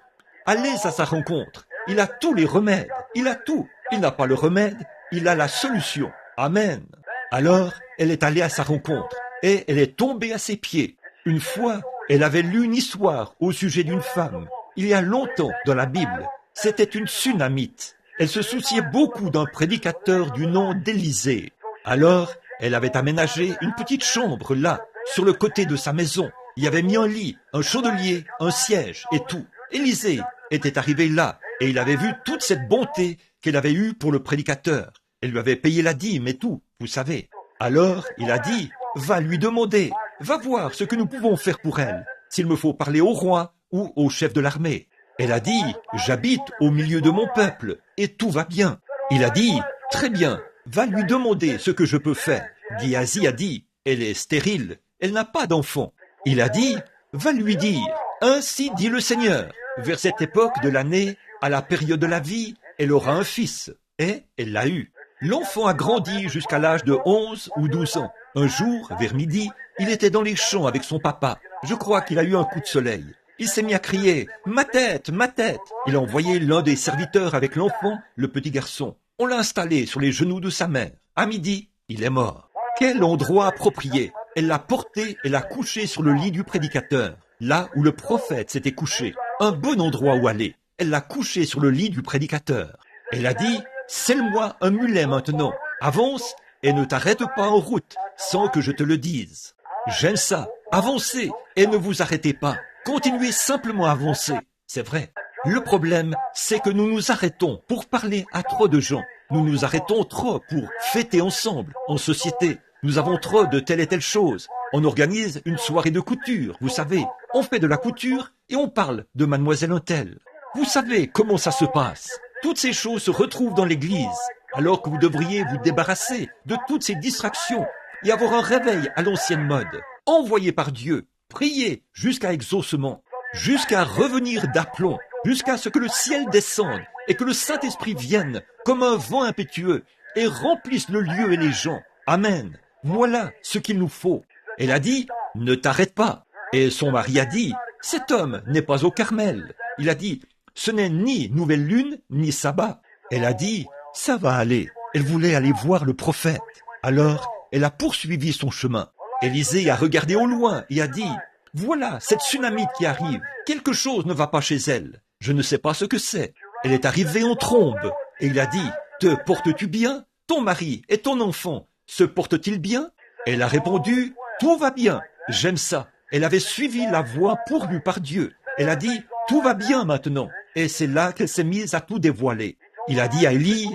Allez à sa rencontre. Il a tous les remèdes. Il a tout. Il n'a pas le remède. Il a la solution. Amen. Alors, elle est allée à sa rencontre et elle est tombée à ses pieds. Une fois, elle avait lu une histoire au sujet d'une femme. Il y a longtemps dans la Bible. C'était une Sunamite. Elle se souciait beaucoup d'un prédicateur du nom d'Élisée. Alors, elle avait aménagé une petite chambre là, sur le côté de sa maison. Il y avait mis un lit, un chandelier, un siège et tout. Élisée était arrivé là et il avait vu toute cette bonté qu'elle avait eue pour le prédicateur. Elle lui avait payé la dîme et tout, vous savez. Alors, il a dit, va lui demander, va voir ce que nous pouvons faire pour elle, s'il me faut parler au roi ou au chef de l'armée. Elle a dit, j'habite au milieu de mon peuple et tout va bien. Il a dit, très bien, va lui demander ce que je peux faire. Géasi a dit, elle est stérile, elle n'a pas d'enfant. Il a dit, va lui dire, ainsi dit le Seigneur, vers cette époque de l'année, à la période de la vie, elle aura un fils. Et elle l'a eu. L'enfant a grandi jusqu'à l'âge de 11 ou 12 ans. Un jour, vers midi, il était dans les champs avec son papa. Je crois qu'il a eu un coup de soleil. Il s'est mis à crier « Ma tête, ma tête !» Il a envoyé l'un des serviteurs avec l'enfant, le petit garçon. On l'a installé sur les genoux de sa mère. À midi, il est mort. Quel endroit approprié! Elle l'a porté et l'a couché sur le lit du prédicateur, là où le prophète s'était couché. Un bon endroit où aller. Elle l'a couché sur le lit du prédicateur. Elle a dit « Selle-moi un mulet maintenant. Avance et ne t'arrête pas en route sans que je te le dise. » J'aime ça. Avancez et ne vous arrêtez pas. Continuez simplement à avancer. C'est vrai. Le problème, c'est que nous nous arrêtons pour parler à trop de gens. Nous nous arrêtons trop pour fêter ensemble, en société. Nous avons trop de telle et telle chose. On organise une soirée de couture, vous savez. On fait de la couture et on parle de mademoiselle un tel. Vous savez comment ça se passe. Toutes ces choses se retrouvent dans l'église, alors que vous devriez vous débarrasser de toutes ces distractions et avoir un réveil à l'ancienne mode, envoyé par Dieu, prier jusqu'à exaucement, jusqu'à revenir d'aplomb, jusqu'à ce que le ciel descende et que le Saint-Esprit vienne comme un vent impétueux et remplisse le lieu et les gens. Amen. Voilà ce qu'il nous faut. Elle a dit, ne t'arrête pas. Et son mari a dit, cet homme n'est pas au Carmel. Il a dit, ce n'est ni nouvelle lune, ni sabbat. Elle a dit, ça va aller. Elle voulait aller voir le prophète. Alors, elle a poursuivi son chemin. Élisée a regardé au loin et a dit, voilà cette Sunamite qui arrive. Quelque chose ne va pas chez elle. Je ne sais pas ce que c'est. Elle est arrivée en trombe. Et il a dit, te portes-tu bien? Ton mari et ton enfant se portent-ils bien? Elle a répondu, tout va bien. J'aime ça. Elle avait suivi la voie pourvue par Dieu. Elle a dit, tout va bien maintenant. Et c'est là qu'elle s'est mise à tout dévoiler. Il a dit à Élie,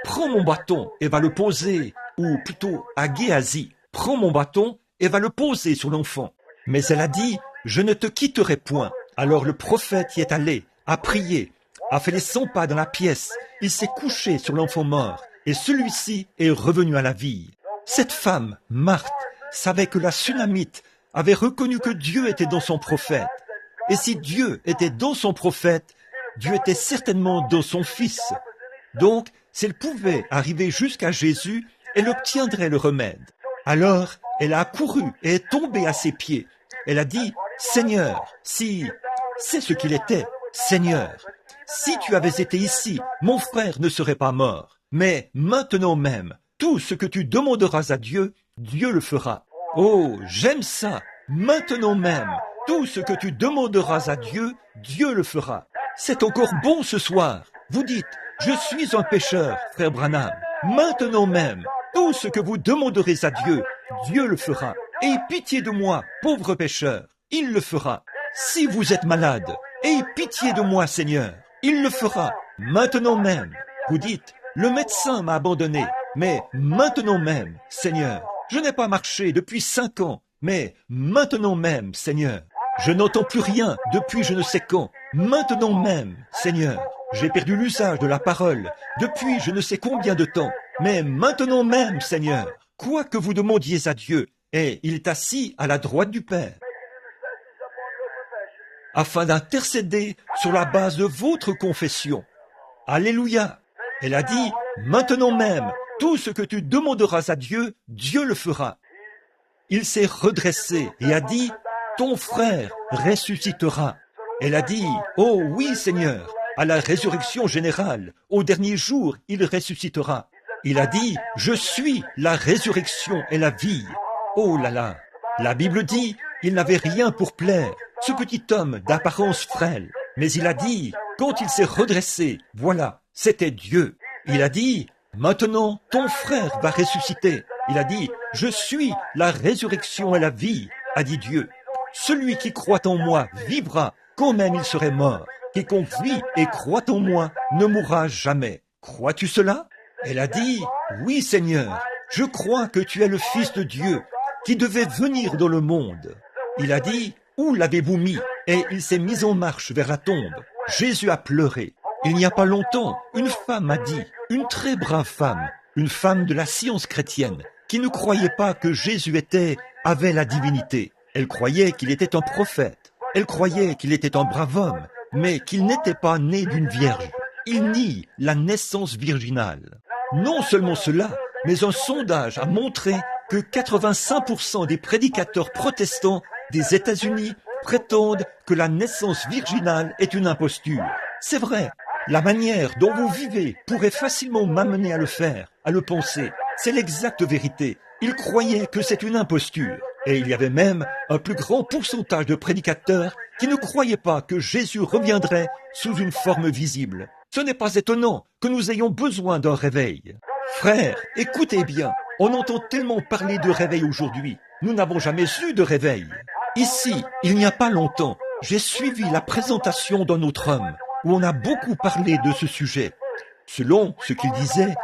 prends mon bâton et va le poser, ou plutôt à Géasi, prends mon bâton et va le poser sur l'enfant. Mais elle a dit, je ne te quitterai point. Alors le prophète y est allé, a prié, a fait les 100 pas dans la pièce. Il s'est couché sur l'enfant mort et celui-ci est revenu à la vie. Cette femme, Marthe, savait que la Sunamite avait reconnu que Dieu était dans son prophète. Et si Dieu était dans son prophète, Dieu était certainement dans son fils. Donc, s'il pouvait arriver jusqu'à Jésus, elle obtiendrait le remède. Alors, elle a accouru et est tombée à ses pieds. Elle a dit, Seigneur, si c'est ce qu'il était, Seigneur, si tu avais été ici, mon frère ne serait pas mort. Mais maintenant même, tout ce que tu demanderas à Dieu, Dieu le fera. Oh, j'aime ça. Maintenant même, tout ce que tu demanderas à Dieu, Dieu le fera. C'est encore bon ce soir. Vous dites, je suis un pécheur, frère Branham. Maintenant même, tout ce que vous demanderez à Dieu, Dieu le fera. Aie pitié de moi, pauvre pécheur. Il le fera. Si vous êtes malade, aie pitié de moi, Seigneur. Il le fera. Maintenant même. Vous dites, le médecin m'a abandonné. Mais maintenant même, Seigneur. Je n'ai pas marché depuis 5 ans. Mais maintenant même, Seigneur. Je n'entends plus rien depuis je ne sais quand. Maintenant même, Seigneur. J'ai perdu l'usage de la parole depuis je ne sais combien de temps. Mais maintenant même, Seigneur, quoi que vous demandiez à Dieu, et il est assis à la droite du Père, afin d'intercéder sur la base de votre confession. Alléluia. Elle a dit, maintenant même, tout ce que tu demanderas à Dieu, Dieu le fera. Il s'est redressé et a dit, ton frère ressuscitera. Elle a dit, oh oui Seigneur, à la résurrection générale, au dernier jour, il ressuscitera. Il a dit, je suis la résurrection et la vie. Oh là là, la Bible dit, il n'avait rien pour plaire, ce petit homme d'apparence frêle. Mais il a dit, quand il s'est redressé, voilà, c'était Dieu. Il a dit, maintenant ton frère va ressusciter. Il a dit, je suis la résurrection et la vie, a dit Dieu. Celui qui croit en moi vivra, quand même il serait mort. Quiconque vit et croit en moi ne mourra jamais. Crois-tu cela? Elle a dit, oui Seigneur, je crois que tu es le Fils de Dieu, qui devait venir dans le monde. Il a dit, où l'avez-vous mis? Et il s'est mis en marche vers la tombe. Jésus a pleuré. Il n'y a pas longtemps, une femme a dit, une très brave femme, une femme de la science chrétienne, qui ne croyait pas que Jésus avait la divinité. Elle croyait qu'il était un prophète. Elle croyait qu'il était un brave homme, mais qu'il n'était pas né d'une vierge. Il nie la naissance virginale. Non seulement cela, mais un sondage a montré que 85% des prédicateurs protestants des États-Unis prétendent que la naissance virginale est une imposture. C'est vrai, la manière dont vous vivez pourrait facilement m'amener à le faire, à le penser. C'est l'exacte vérité. Ils croyaient que c'est une imposture. Et il y avait même un plus grand pourcentage de prédicateurs qui ne croyaient pas que Jésus reviendrait sous une forme visible. Ce n'est pas étonnant que nous ayons besoin d'un réveil. Frères, écoutez bien, on entend tellement parler de réveil aujourd'hui. Nous n'avons jamais eu de réveil. Ici, il n'y a pas longtemps, j'ai suivi la présentation d'un autre homme où on a beaucoup parlé de ce sujet. Selon ce qu'il disait,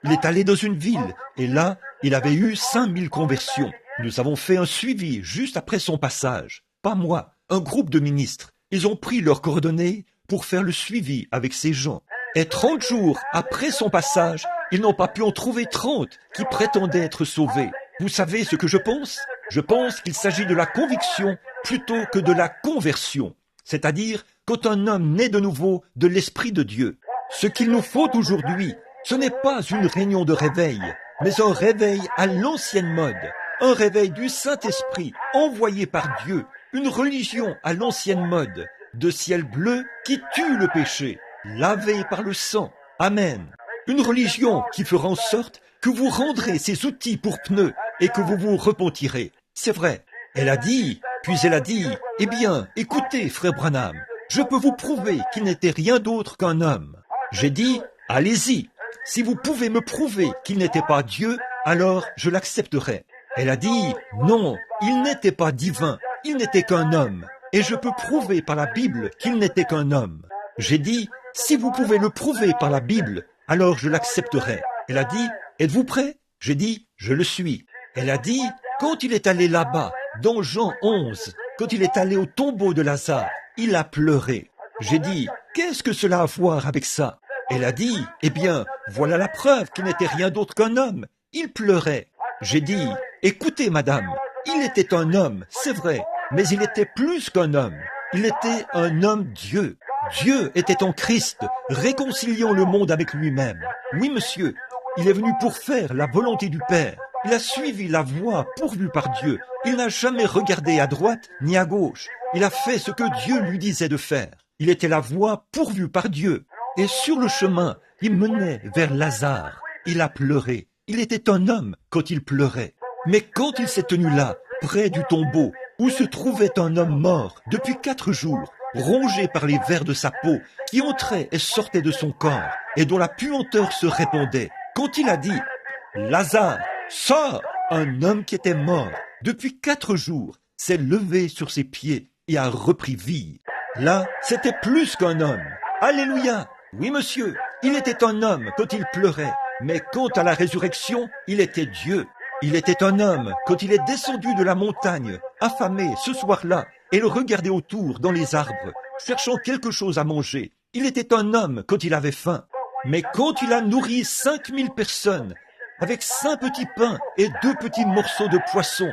il est allé dans une ville et là, il avait eu 5000 conversions. Nous avons fait un suivi juste après son passage. Pas moi, un groupe de ministres. Ils ont pris leurs coordonnées pour faire le suivi avec ces gens. Et 30 jours après son passage, ils n'ont pas pu en trouver 30 qui prétendaient être sauvés. Vous savez ce que je pense? Je pense qu'il s'agit de la conviction plutôt que de la conversion. C'est-à-dire quand un homme naît de nouveau de l'Esprit de Dieu. Ce qu'il nous faut aujourd'hui, ce n'est pas une réunion de réveil, mais un réveil à l'ancienne mode. Un réveil du Saint-Esprit envoyé par Dieu. Une religion à l'ancienne mode, de ciel bleu qui tue le péché, lavé par le sang. Amen. Une religion qui fera en sorte que vous rendrez ces outils pour pneus et que vous vous repentirez. C'est vrai. Elle a dit, puis elle a dit, eh bien, écoutez, frère Branham, je peux vous prouver qu'il n'était rien d'autre qu'un homme. J'ai dit, allez-y. Si vous pouvez me prouver qu'il n'était pas Dieu, alors je l'accepterai. Elle a dit, non, il n'était pas divin, il n'était qu'un homme. Et je peux prouver par la Bible qu'il n'était qu'un homme. J'ai dit, si vous pouvez le prouver par la Bible, alors je l'accepterai. Elle a dit, êtes-vous prêt? J'ai dit, je le suis. Elle a dit, quand il est allé là-bas, dans Jean 11, quand il est allé au tombeau de Lazare, il a pleuré. J'ai dit, qu'est-ce que cela a à voir avec ça? Elle a dit, eh bien, voilà la preuve qu'il n'était rien d'autre qu'un homme. Il pleurait. J'ai dit, écoutez madame, il était un homme, c'est vrai, mais il était plus qu'un homme. Il était un homme Dieu. Dieu était en Christ, réconciliant le monde avec lui-même. Oui, monsieur, il est venu pour faire la volonté du Père. Il a suivi la voie pourvue par Dieu. Il n'a jamais regardé à droite ni à gauche. Il a fait ce que Dieu lui disait de faire. Il était la voie pourvue par Dieu. Et sur le chemin, il menait vers Lazare. Il a pleuré. Il était un homme quand il pleurait. Mais quand il s'est tenu là, près du tombeau, où se trouvait un homme mort depuis 4 jours, rongé par les vers de sa peau, qui entraient et sortaient de son corps, et dont la puanteur se répandait, quand il a dit « Lazare, sors !» Un homme qui était mort depuis 4 jours s'est levé sur ses pieds et a repris vie. Là, c'était plus qu'un homme. Alléluia! Oui, monsieur, il était un homme quand il pleurait, mais quant à la résurrection, il était Dieu. Il était un homme quand il est descendu de la montagne, affamé ce soir-là, et il regardait autour dans les arbres, cherchant quelque chose à manger. Il était un homme quand il avait faim. Mais quand il a nourri 5000 personnes, avec 5 petits pains et 2 petits morceaux de poisson,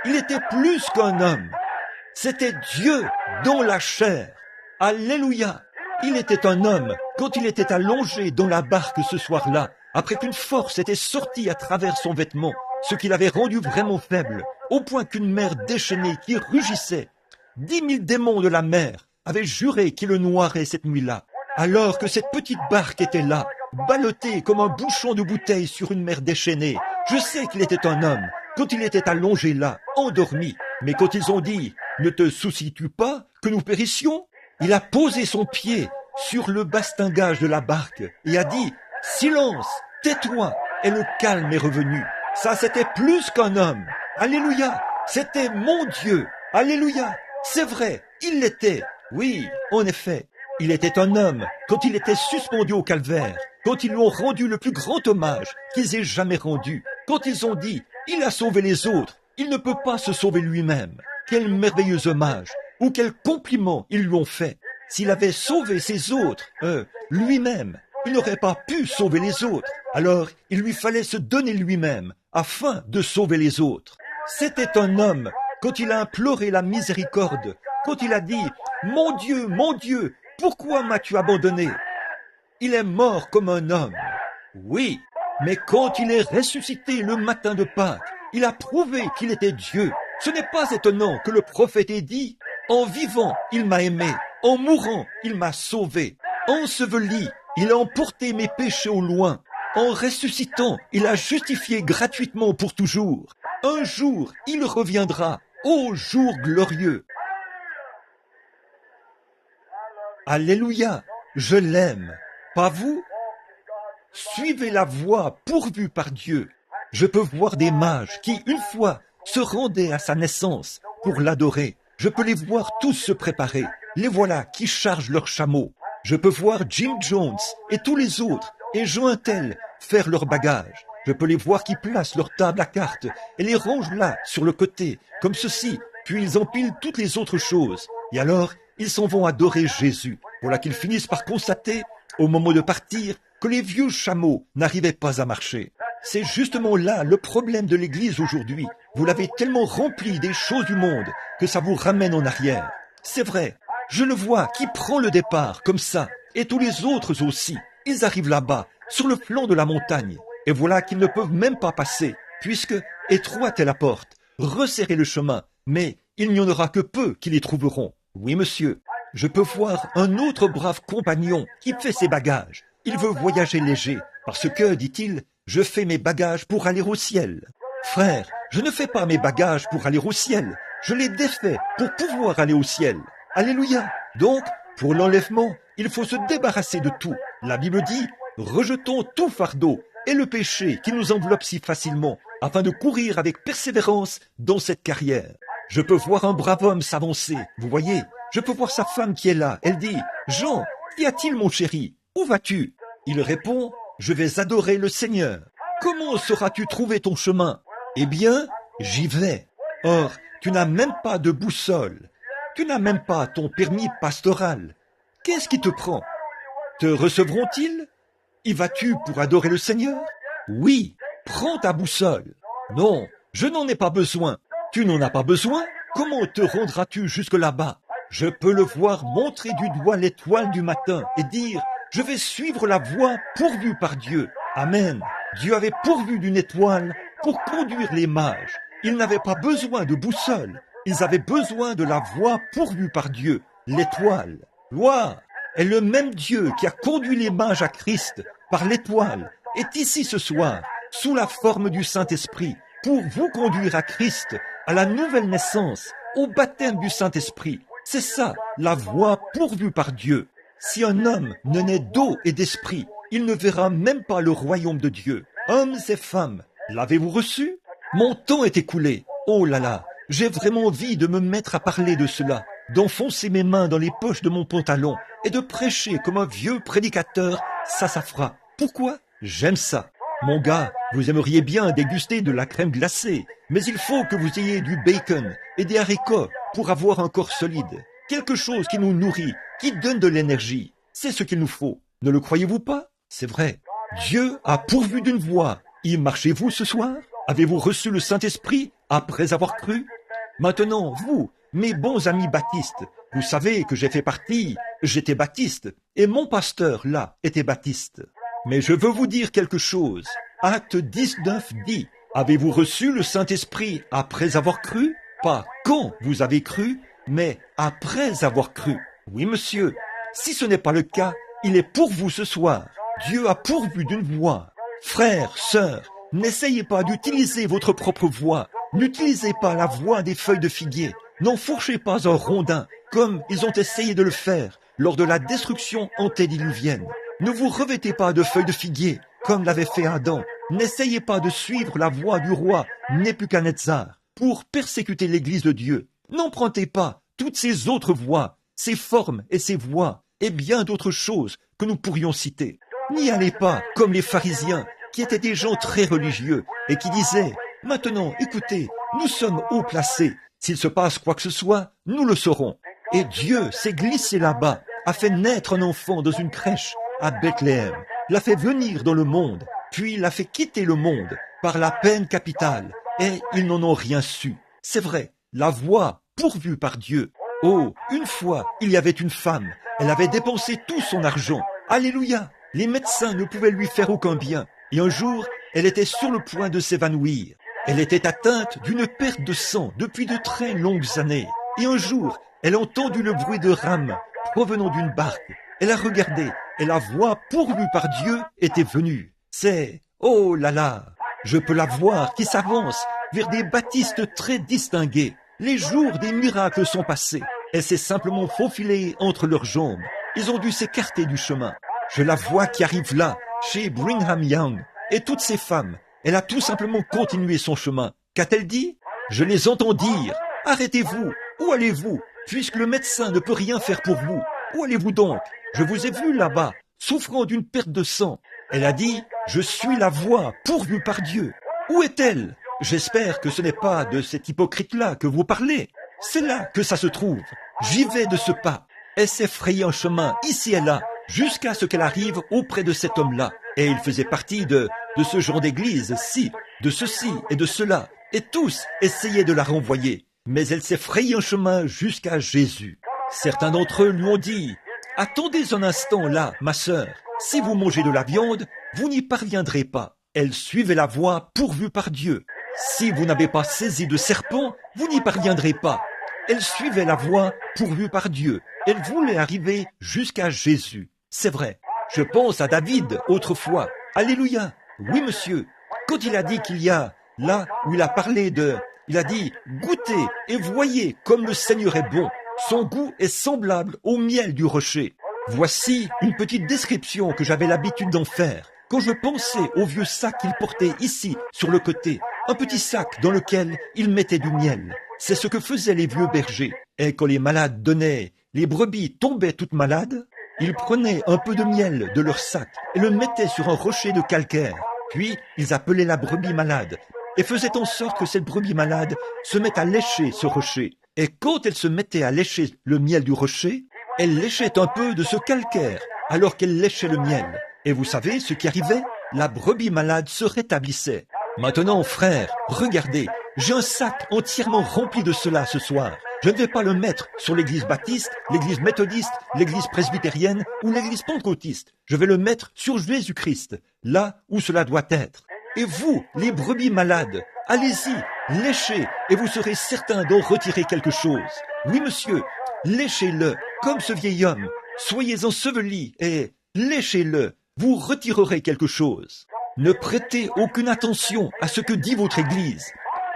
il était plus qu'un homme. C'était Dieu dans la chair. Alléluia! Il était un homme quand il était allongé dans la barque ce soir-là, après qu'une force était sortie à travers son vêtement, ce qui l'avait rendu vraiment faible, au point qu'une mer déchaînée qui rugissait, 10 000 démons de la mer avaient juré qu'il le noierait cette nuit-là, alors que cette petite barque était là, ballottée comme un bouchon de bouteille sur une mer déchaînée. Je sais qu'il était un homme quand il était allongé là, endormi, mais quand ils ont dit « Ne te soucies-tu pas que nous périssions ?» il a posé son pied sur le bastingage de la barque et a dit « Silence, tais-toi » et le calme est revenu. Ça, c'était plus qu'un homme. Alléluia, c'était mon Dieu. Alléluia, c'est vrai, il l'était. Oui, en effet, il était un homme quand il était suspendu au calvaire, quand ils lui ont rendu le plus grand hommage qu'ils aient jamais rendu, quand ils ont dit « Il a sauvé les autres, il ne peut pas se sauver lui-même ». Quel merveilleux hommage ou quel compliment ils lui ont fait. S'il avait sauvé ses autres, lui-même, il n'aurait pas pu sauver les autres. Alors, il lui fallait se donner lui-même afin de sauver les autres. C'était un homme quand il a imploré la miséricorde, quand il a dit « Mon Dieu, pourquoi m'as-tu abandonné ?» Il est mort comme un homme. Oui, mais quand il est ressuscité le matin de Pâques, il a prouvé qu'il était Dieu. Ce n'est pas étonnant que le prophète ait dit « En vivant, il m'a aimé. En mourant, il m'a sauvé. Enseveli, il a emporté mes péchés au loin. En ressuscitant, il a justifié gratuitement pour toujours. Un jour, il reviendra. Ô jour glorieux !» Alléluia, je l'aime. Pas vous? Suivez la voie pourvue par Dieu. Je peux voir des mages qui, une fois, se rendaient à sa naissance pour l'adorer. Je peux les voir tous se préparer. Les voilà qui chargent leurs chameaux. Je peux voir Jim Jones et tous les autres et Jointel faire leurs bagages. Je peux les voir qui placent leur table à cartes et les rangent là sur le côté, comme ceci, puis ils empilent toutes les autres choses. Et alors, ils s'en vont adorer Jésus. Voilà qu'ils finissent par constater, au moment de partir, que les vieux chameaux n'arrivaient pas à marcher. C'est justement là le problème de l'Église aujourd'hui. Vous l'avez tellement rempli des choses du monde que ça vous ramène en arrière. C'est vrai, je le vois qui prend le départ comme ça, et tous les autres aussi. Ils arrivent là-bas, sur le flanc de la montagne, et voilà qu'ils ne peuvent même pas passer, puisque étroite est la porte, resserrez le chemin, mais il n'y en aura que peu qui les trouveront. Oui, monsieur, je peux voir un autre brave compagnon qui fait ses bagages. Il veut voyager léger, parce que, dit-il, je fais mes bagages pour aller au ciel. Frère, je ne fais pas mes bagages pour aller au ciel, je les défais pour pouvoir aller au ciel. Alléluia. Donc, pour l'enlèvement, il faut se débarrasser de tout. La Bible dit, rejetons tout fardeau et le péché qui nous enveloppe si facilement, afin de courir avec persévérance dans cette carrière. Je peux voir un brave homme s'avancer, vous voyez. Je peux voir sa femme qui est là. Elle dit, Jean, qu'y a-t-il mon chéri? Où vas-tu? Il répond, je vais adorer le Seigneur. Comment sauras-tu trouver ton chemin? Eh bien, j'y vais. Or, tu n'as même pas de boussole. Tu n'as même pas ton permis pastoral. Qu'est-ce qui te prend? Te recevront-ils? Y vas-tu pour adorer le Seigneur? Oui, prends ta boussole. Non, je n'en ai pas besoin. Tu n'en as pas besoin? Comment te rendras-tu jusque là-bas? Je peux le voir montrer du doigt l'étoile du matin et dire « Je vais suivre la voie pourvue par Dieu. » Amen. Dieu avait pourvu d'une étoile pour conduire les mages. Ils n'avaient pas besoin de boussole. Ils avaient besoin de la voie pourvue par Dieu, l'étoile. Gloire! Et le même Dieu qui a conduit les mages à Christ par l'étoile est ici ce soir, sous la forme du Saint-Esprit, pour vous conduire à Christ, à la nouvelle naissance, au baptême du Saint-Esprit. C'est ça, la voie pourvue par Dieu. Si un homme ne naît d'eau et d'esprit, il ne verra même pas le royaume de Dieu. Hommes et femmes, l'avez-vous reçu? Mon temps est écoulé. Oh là là, j'ai vraiment envie de me mettre à parler de cela, d'enfoncer mes mains dans les poches de mon pantalon et de prêcher comme un vieux prédicateur, ça fera. Pourquoi? J'aime ça. Mon gars, vous aimeriez bien déguster de la crème glacée, mais il faut que vous ayez du bacon et des haricots pour avoir un corps solide. Quelque chose qui nous nourrit, qui donne de l'énergie. C'est ce qu'il nous faut. Ne le croyez-vous pas? C'est vrai. Dieu a pourvu d'une voie. Y marchez-vous ce soir? Avez-vous reçu le Saint-Esprit après avoir cru? Maintenant, vous, mes bons amis baptistes, vous savez que j'étais baptiste, et mon pasteur, là, était baptiste. Mais je veux vous dire quelque chose. Acte 19 dit, avez-vous reçu le Saint-Esprit après avoir cru? Pas quand vous avez cru, mais après avoir cru. Oui, monsieur. Si ce n'est pas le cas, il est pour vous ce soir. Dieu a pourvu d'une voie. Frères, sœurs, n'essayez pas d'utiliser votre propre voix. N'utilisez pas la voix des feuilles de figuier. N'enfourchez pas un rondin, comme ils ont essayé de le faire lors de la destruction antédiluvienne. Ne vous revêtez pas de feuilles de figuier, comme l'avait fait Adam. N'essayez pas de suivre la voie du roi Nebuchadnezzar pour persécuter l'Église de Dieu. N'empruntez pas toutes ces autres voies, ces formes et ces voies, et bien d'autres choses que nous pourrions citer. N'y allez pas comme les pharisiens, qui étaient des gens très religieux, et qui disaient « Maintenant, écoutez, nous sommes haut placés. S'il se passe quoi que ce soit, nous le saurons. » Et Dieu s'est glissé là-bas, a fait naître un enfant dans une crèche à Bethléem, l'a fait venir dans le monde, puis l'a fait quitter le monde par la peine capitale, et ils n'en ont rien su. C'est vrai, la voie pourvue par Dieu. Oh, une fois, il y avait une femme, elle avait dépensé tout son argent. Alléluia! Les médecins ne pouvaient lui faire aucun bien. Et un jour, elle était sur le point de s'évanouir. Elle était atteinte d'une perte de sang depuis de très longues années. Et un jour, elle a entendu le bruit de rames provenant d'une barque. Elle a regardé, et la voie pourvue par Dieu était venue. C'est, oh là là, je peux la voir qui s'avance vers des baptistes très distingués. Les jours des miracles sont passés. Elle s'est simplement faufilée entre leurs jambes. Ils ont dû s'écarter du chemin. Je la vois qui arrive là, chez Brigham Young, et toutes ces femmes. Elle a tout simplement continué son chemin. Qu'a-t-elle dit? Je les entends dire, arrêtez-vous, où allez-vous, puisque le médecin ne peut rien faire pour vous. Où allez-vous donc? Je vous ai vu là-bas, souffrant d'une perte de sang. Elle a dit, je suis la voie pourvue par Dieu. Où est-elle? J'espère que ce n'est pas de cet hypocrite-là que vous parlez. C'est là que ça se trouve. J'y vais de ce pas. Elle s'est frayée un chemin ici et là, jusqu'à ce qu'elle arrive auprès de cet homme-là. Et il faisait partie de ce genre d'église-ci, de ceci et de cela. Et tous essayaient de la renvoyer. Mais elle s'est frayée un chemin jusqu'à Jésus. Certains d'entre eux lui ont dit, « Attendez un instant là, ma sœur. Si vous mangez de la viande, vous n'y parviendrez pas. » Elle suivait la voie pourvue par Dieu. Si vous n'avez pas saisi de serpent, vous n'y parviendrez pas. Elle suivait la voie pourvue par Dieu. Elle voulait arriver jusqu'à Jésus. C'est vrai. Je pense à David autrefois. Alléluia. Oui, monsieur. Quand il a dit qu'il y a, là où il a parlé il a dit, goûtez et voyez comme le Seigneur est bon. Son goût est semblable au miel du rocher. Voici une petite description que j'avais l'habitude d'en faire. Quand je pensais au vieux sac qu'il portait ici, sur le côté, un petit sac dans lequel il mettait du miel. C'est ce que faisaient les vieux bergers. Et quand les malades donnaient, les brebis tombaient toutes malades, ils prenaient un peu de miel de leur sac et le mettaient sur un rocher de calcaire. Puis, ils appelaient la brebis malade et faisaient en sorte que cette brebis malade se mette à lécher ce rocher. Et quand elle se mettait à lécher le miel du rocher, elle léchait un peu de ce calcaire alors qu'elle léchait le miel. Et vous savez ce qui arrivait? La brebis malade se rétablissait. Maintenant, frère, regardez, j'ai un sac entièrement rempli de cela ce soir. Je ne vais pas le mettre sur l'église baptiste, l'église méthodiste, l'église presbytérienne ou l'église pentecôtiste. Je vais le mettre sur Jésus-Christ, là où cela doit être. Et vous, les brebis malades, allez-y, léchez, et vous serez certain d'en retirer quelque chose. Oui, monsieur, léchez-le, comme ce vieil homme. Soyez ensevelis et léchez-le. Vous retirerez quelque chose. Ne prêtez aucune attention à ce que dit votre Église.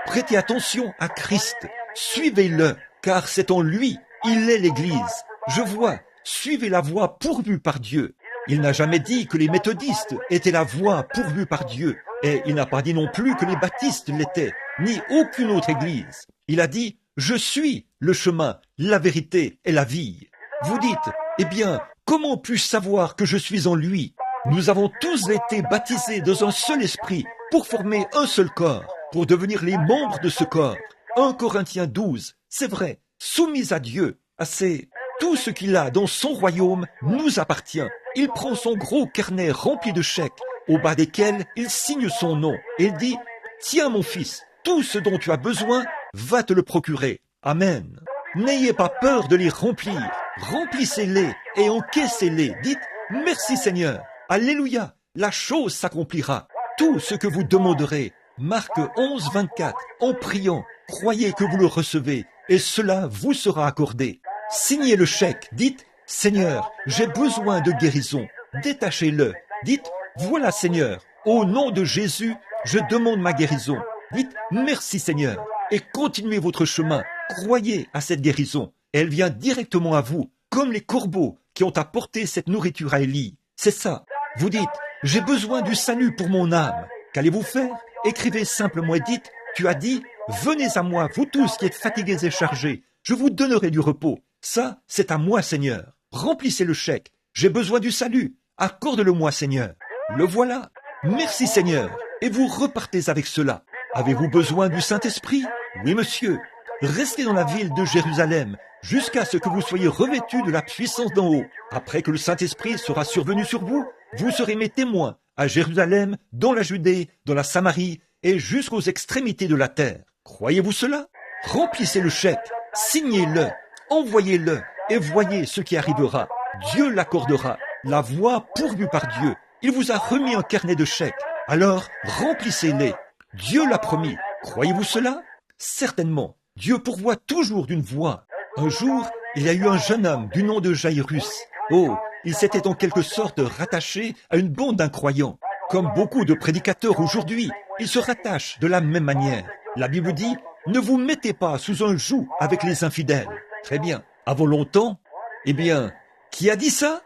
Prêtez attention à Christ. Suivez-le, car c'est en lui. Il est l'Église. Je vois. Suivez la voie pourvue par Dieu. Il n'a jamais dit que les méthodistes étaient la voie pourvue par Dieu. Et il n'a pas dit non plus que les baptistes l'étaient, ni aucune autre Église. Il a dit « Je suis le chemin, la vérité et la vie ». Vous dites « Eh bien, comment puis-je savoir que je suis en lui ?» Nous avons tous été baptisés dans un seul esprit pour former un seul corps, pour devenir les membres de ce corps. 1 Corinthiens 12, c'est vrai, soumis à Dieu, à ses... Tout ce qu'il a dans son royaume nous appartient. Il prend son gros carnet rempli de chèques, au bas desquels il signe son nom, et il dit « Tiens mon fils, tout ce dont tu as besoin, va te le procurer. Amen. N'ayez pas peur de les remplir. Remplissez-les et encaissez-les. Dites « Merci Seigneur. Alléluia. La chose s'accomplira. Tout ce que vous demanderez. » Marc 11, 24. En priant, croyez que vous le recevez, et cela vous sera accordé. Signez le chèque. Dites « Seigneur, j'ai besoin de guérison. » Détachez-le. Dites « Voilà Seigneur, au nom de Jésus, je demande ma guérison. » Dites « Merci Seigneur. » Et continuez votre chemin. Croyez à cette guérison. Elle vient directement à vous, comme les corbeaux qui ont apporté cette nourriture à Élie. C'est ça. Vous dites « J'ai besoin du salut pour mon âme. » Qu'allez-vous faire? Écrivez simplement et dites « Tu as dit, venez à moi, vous tous qui êtes fatigués et chargés. Je vous donnerai du repos. » Ça, c'est à moi, Seigneur. Remplissez le chèque. J'ai besoin du salut. Accorde-le-moi, Seigneur. Le voilà. Merci, Seigneur. Et vous repartez avec cela. Avez-vous besoin du Saint-Esprit? Oui, monsieur. Restez dans la ville de Jérusalem jusqu'à ce que vous soyez revêtus de la puissance d'en haut. Après que le Saint-Esprit sera survenu sur vous, vous serez mes témoins à Jérusalem, dans la Judée, dans la Samarie et jusqu'aux extrémités de la terre. Croyez-vous cela? Remplissez le chèque. Signez-le. Envoyez-le et voyez ce qui arrivera. Dieu l'accordera. La voie pourvue par Dieu. Il vous a remis un carnet de chèques. Alors, remplissez-les. Dieu l'a promis. Croyez-vous cela? Certainement. Dieu pourvoit toujours d'une voie. Un jour, il y a eu un jeune homme du nom de Jairus. Oh, il s'était en quelque sorte rattaché à une bande d'incroyants. Comme beaucoup de prédicateurs aujourd'hui, ils se rattachent de la même manière. La Bible dit, ne vous mettez pas sous un joug avec les infidèles. Très bien. Avant longtemps, eh bien, qui a dit ça?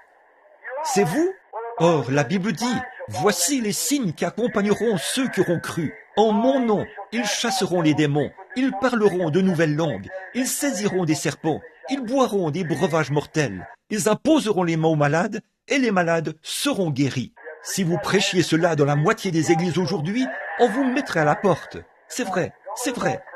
C'est vous? Or, la Bible dit, voici les signes qui accompagneront ceux qui auront cru. En mon nom, ils chasseront les démons, ils parleront de nouvelles langues, ils saisiront des serpents, ils boiront des breuvages mortels, ils imposeront les mains aux malades, et les malades seront guéris. Si vous prêchiez cela dans la moitié des églises aujourd'hui, on vous mettrait à la porte. C'est vrai,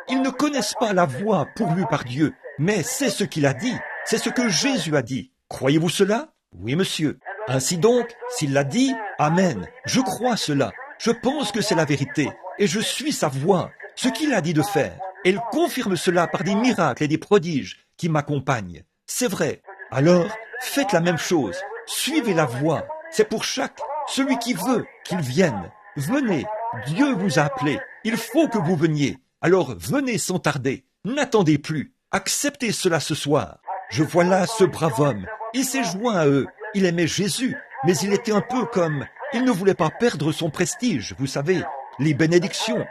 ils ne connaissent pas la voie pourvue par Dieu, mais c'est ce qu'il a dit, c'est ce que Jésus a dit. Croyez-vous cela? Oui, monsieur. Ainsi donc, s'il l'a dit, amen, je crois cela. Je pense que c'est la vérité, et je suis sa voie, ce qu'il a dit de faire. Et il confirme cela par des miracles et des prodiges qui m'accompagnent. C'est vrai. Alors, faites la même chose. Suivez la voie. C'est pour celui qui veut qu'il vienne. Venez. Dieu vous a appelé. Il faut que vous veniez. Alors venez sans tarder. N'attendez plus. Acceptez cela ce soir. Je vois là ce brave homme. Il s'est joint à eux. Il aimait Jésus, mais il était un peu comme... Il ne voulait pas perdre son prestige, vous savez, les bénédictions.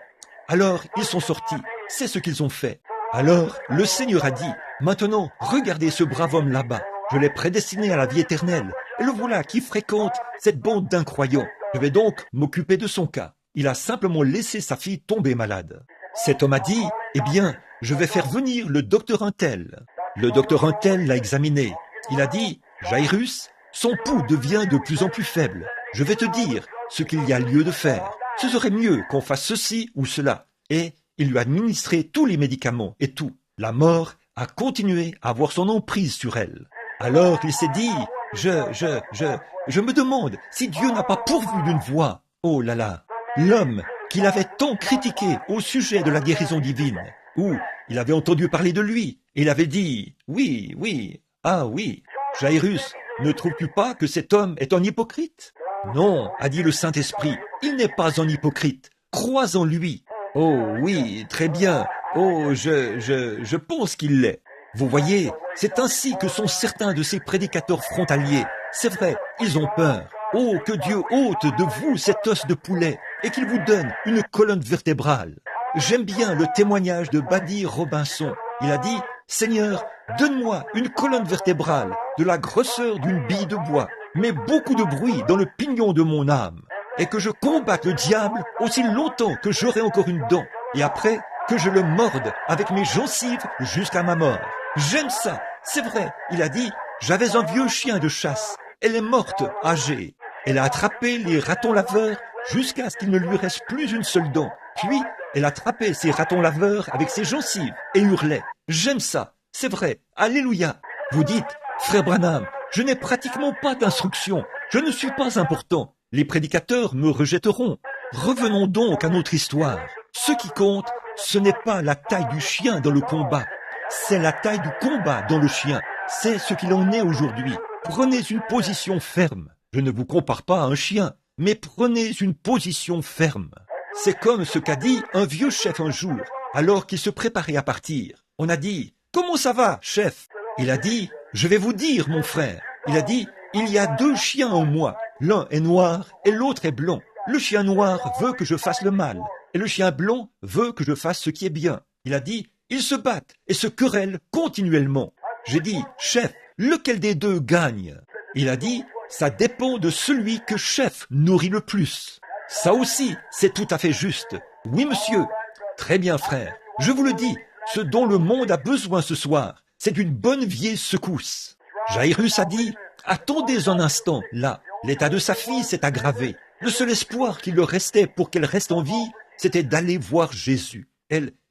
Alors, ils sont sortis. C'est ce qu'ils ont fait. Alors, le Seigneur a dit, maintenant, regardez ce brave homme là-bas. Je l'ai prédestiné à la vie éternelle. Et le voilà qui fréquente cette bande d'incroyants. Je vais donc m'occuper de son cas. Il a simplement laissé sa fille tomber malade. Cet homme a dit, eh bien, je vais faire venir le docteur Untel. Le docteur Untel l'a examiné. Il a dit, Jairus, son pouls devient de plus en plus faible. Je vais te dire ce qu'il y a lieu de faire. Ce serait mieux qu'on fasse ceci ou cela. Et il lui a administré tous les médicaments et tout. La mort a continué à avoir son emprise sur elle. Alors il s'est dit, je me demande si Dieu n'a pas pourvu d'une voie. Oh là là, l'homme qu'il avait tant critiqué au sujet de la guérison divine, où il avait entendu parler de lui, et il avait dit, oui, ah oui, Jairus, ne trouves-tu pas que cet homme est un hypocrite? Non, a dit le Saint-Esprit, il n'est pas un hypocrite. Crois en lui. Oh oui, très bien. Oh, je pense qu'il l'est. Vous voyez, c'est ainsi que sont certains de ces prédicateurs frontaliers. C'est vrai, ils ont peur. Oh, que Dieu ôte de vous cet os de poulet et qu'il vous donne une colonne vertébrale. J'aime bien le témoignage de Buddy Robinson. Il a dit, « Seigneur, donne-moi une colonne vertébrale de la grosseur d'une bille de bois, mais beaucoup de bruit dans le pignon de mon âme, et que je combatte le diable aussi longtemps que j'aurai encore une dent, et après que je le morde avec mes gencives jusqu'à ma mort. » J'aime ça, c'est vrai. Il a dit, « J'avais un vieux chien de chasse. Elle est morte, âgée. Elle a attrapé les ratons laveurs jusqu'à ce qu'il ne lui reste plus une seule dent. Puis, elle attrapait ces ratons laveurs avec ses gencives et hurlait. J'aime ça, c'est vrai, alléluia. » Vous dites, « Frère Branham, je n'ai pratiquement pas d'instruction. Je ne suis pas important. Les prédicateurs me rejetteront. » Revenons donc à notre histoire. Ce qui compte, ce n'est pas la taille du chien dans le combat. C'est la taille du combat dans le chien. C'est ce qu'il en est aujourd'hui. Prenez une position ferme. Je ne vous compare pas à un chien, mais prenez une position ferme. C'est comme ce qu'a dit un vieux chef un jour, alors qu'il se préparait à partir. On a dit, « Comment ça va, chef ?» Il a dit, « Je vais vous dire, mon frère. » Il a dit, « Il y a 2 chiens en moi. L'un est noir et l'autre est blond. Le chien noir veut que je fasse le mal, et le chien blond veut que je fasse ce qui est bien. » Il a dit, « Ils se battent et se querellent continuellement. » J'ai dit, « Chef, lequel des 2 gagne ?» Il a dit, « Ça dépend de celui que chef nourrit le plus. » Ça aussi, c'est tout à fait juste. Oui, monsieur. Très bien, frère. Je vous le dis, ce dont le monde a besoin ce soir, c'est d'une bonne vieille secousse. Jairus a dit, « Attendez un instant, là. L'état de sa fille s'est aggravé. Le seul espoir qu'il leur restait pour qu'elle reste en vie, c'était d'aller voir Jésus. »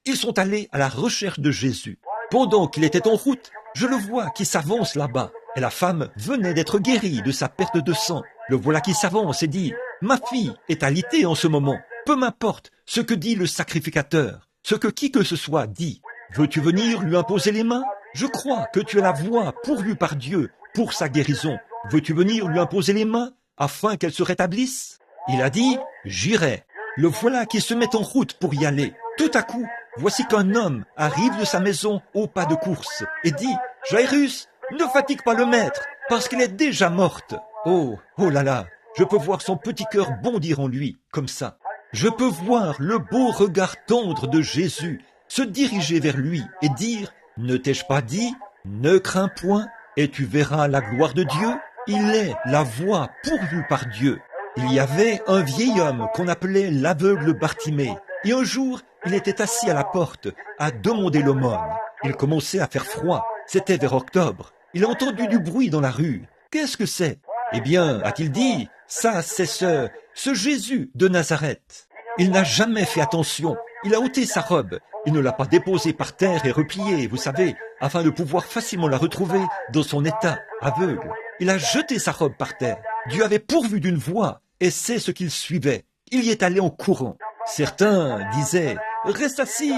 Ils sont allés à la recherche de Jésus. Pendant qu'il était en route, je le vois qui s'avance là-bas. Et la femme venait d'être guérie de sa perte de sang. Le voilà qui s'avance et dit, « Ma fille est alitée en ce moment. Peu m'importe ce que dit le sacrificateur, ce que qui que ce soit dit. Veux-tu venir lui imposer les mains? Je crois que tu as la voix pourvue par Dieu pour sa guérison. Veux-tu venir lui imposer les mains afin qu'elle se rétablisse? » Il a dit, « J'irai. » Le voilà qui se met en route pour y aller. Tout à coup, voici qu'un homme arrive de sa maison au pas de course et dit, « Jairus, ne fatigue pas le maître, parce qu'elle est déjà morte. » Oh, oh là là, je peux voir son petit cœur bondir en lui, comme ça. Je peux voir le beau regard tendre de Jésus se diriger vers lui et dire, « Ne t'ai-je pas dit, ne crains point, et tu verras la gloire de Dieu. » Il est la voie pourvue par Dieu. Il y avait un vieil homme qu'on appelait l'aveugle Bartimée, et un jour, il était assis à la porte, à demander l'aumône. Il commençait à faire froid, c'était vers octobre. Il a entendu du bruit dans la rue. Qu'est-ce que c'est? Eh bien, a-t-il dit, ça c'est ce Jésus de Nazareth. Il n'a jamais fait attention, il a ôté sa robe, il ne l'a pas déposée par terre et repliée, vous savez, afin de pouvoir facilement la retrouver dans son état aveugle. Il a jeté sa robe par terre. Dieu avait pourvu d'une voie, et c'est ce qu'il suivait. Il y est allé en courant. Certains disaient, « Reste assis,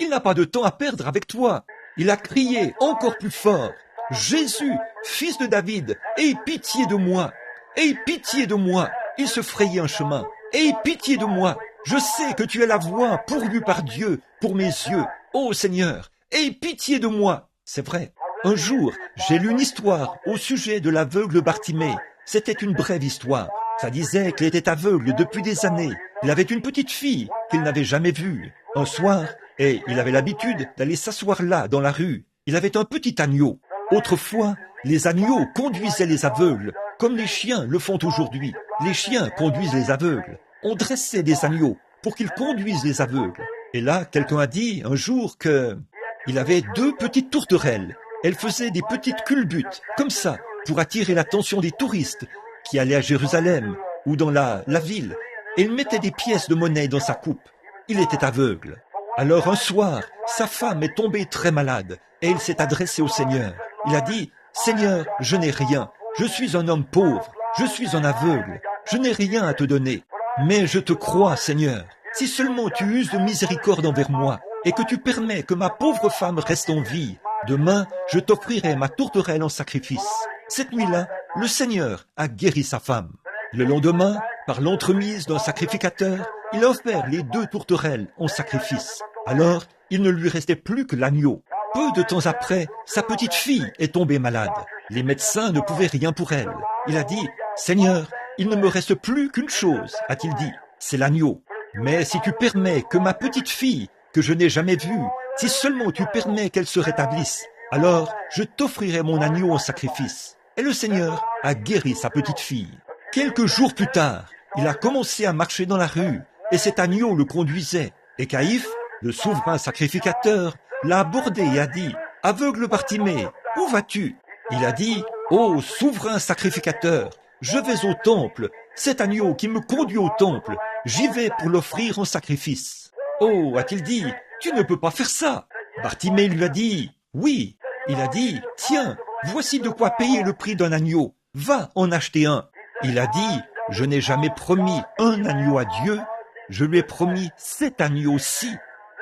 il n'a pas de temps à perdre avec toi. » Il a crié encore plus fort, « Jésus, fils de David, aie pitié de moi, aie pitié de moi. » Il se frayait un chemin, « Aie pitié de moi, je sais que tu es la voie pourvue par Dieu pour mes yeux. Ô Seigneur, aie pitié de moi. » C'est vrai. Un jour, j'ai lu une histoire au sujet de l'aveugle Bartimée. C'était une brève histoire. Ça disait qu'il était aveugle depuis des années. Il avait une petite fille qu'il n'avait jamais vue. Un soir, et il avait l'habitude d'aller s'asseoir là, dans la rue. Il avait un petit agneau. Autrefois, les agneaux conduisaient les aveugles, comme les chiens le font aujourd'hui. Les chiens conduisent les aveugles. On dressait des agneaux pour qu'ils conduisent les aveugles. Et là, quelqu'un a dit un jour que il avait 2 petites tourterelles. Elles faisaient des petites culbutes, comme ça, pour attirer l'attention des touristes qui allaient à Jérusalem ou dans la ville. Et il mettait des pièces de monnaie dans sa coupe. Il était aveugle. Alors un soir, sa femme est tombée très malade et il s'est adressé au Seigneur. Il a dit, « Seigneur, je n'ai rien. Je suis un homme pauvre. Je suis un aveugle. Je n'ai rien à te donner. Mais je te crois, Seigneur. Si seulement tu uses de miséricorde envers moi et que tu permets que ma pauvre femme reste en vie, demain, je t'offrirai ma tourterelle en sacrifice. » Cette nuit-là, le Seigneur a guéri sa femme. Le lendemain, par l'entremise d'un sacrificateur, il a offert les 2 tourterelles en sacrifice. Alors, il ne lui restait plus que l'agneau. Peu de temps après, sa petite fille est tombée malade. Les médecins ne pouvaient rien pour elle. Il a dit, « Seigneur, il ne me reste plus qu'une chose, a-t-il dit, c'est l'agneau. Mais si tu permets que ma petite fille, que je n'ai jamais vue, si seulement tu permets qu'elle se rétablisse, alors je t'offrirai mon agneau en sacrifice. » Et le Seigneur a guéri sa petite fille. Quelques jours plus tard, il a commencé à marcher dans la rue, et cet agneau le conduisait. Et Caïphe, le souverain sacrificateur, l'a abordé et a dit, « Aveugle Bartimée, où vas-tu » Il a dit, « Ô souverain sacrificateur, je vais au temple, cet agneau qui me conduit au temple, j'y vais pour l'offrir en sacrifice. » « Oh, a-t-il dit, tu ne peux pas faire ça. » Bartimée lui a dit, « Oui. » Il a dit, « Tiens, voici de quoi payer le prix d'un agneau, va en acheter un. » Il a dit, « Je n'ai jamais promis un agneau à Dieu, je lui ai promis cet agneau-ci,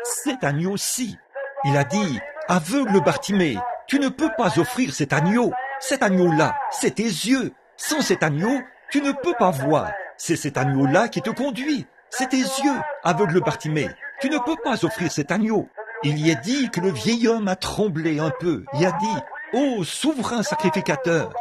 cet agneau-ci. » Il a dit, « Aveugle Bartimée, tu ne peux pas offrir cet agneau-là, c'est tes yeux. Sans cet agneau, tu ne peux pas voir. C'est cet agneau-là qui te conduit. C'est tes yeux, aveugle Bartimée. Tu ne peux pas offrir cet agneau. » Il y est dit que le vieil homme a tremblé un peu et a dit, « Ô souverain sacrificateur,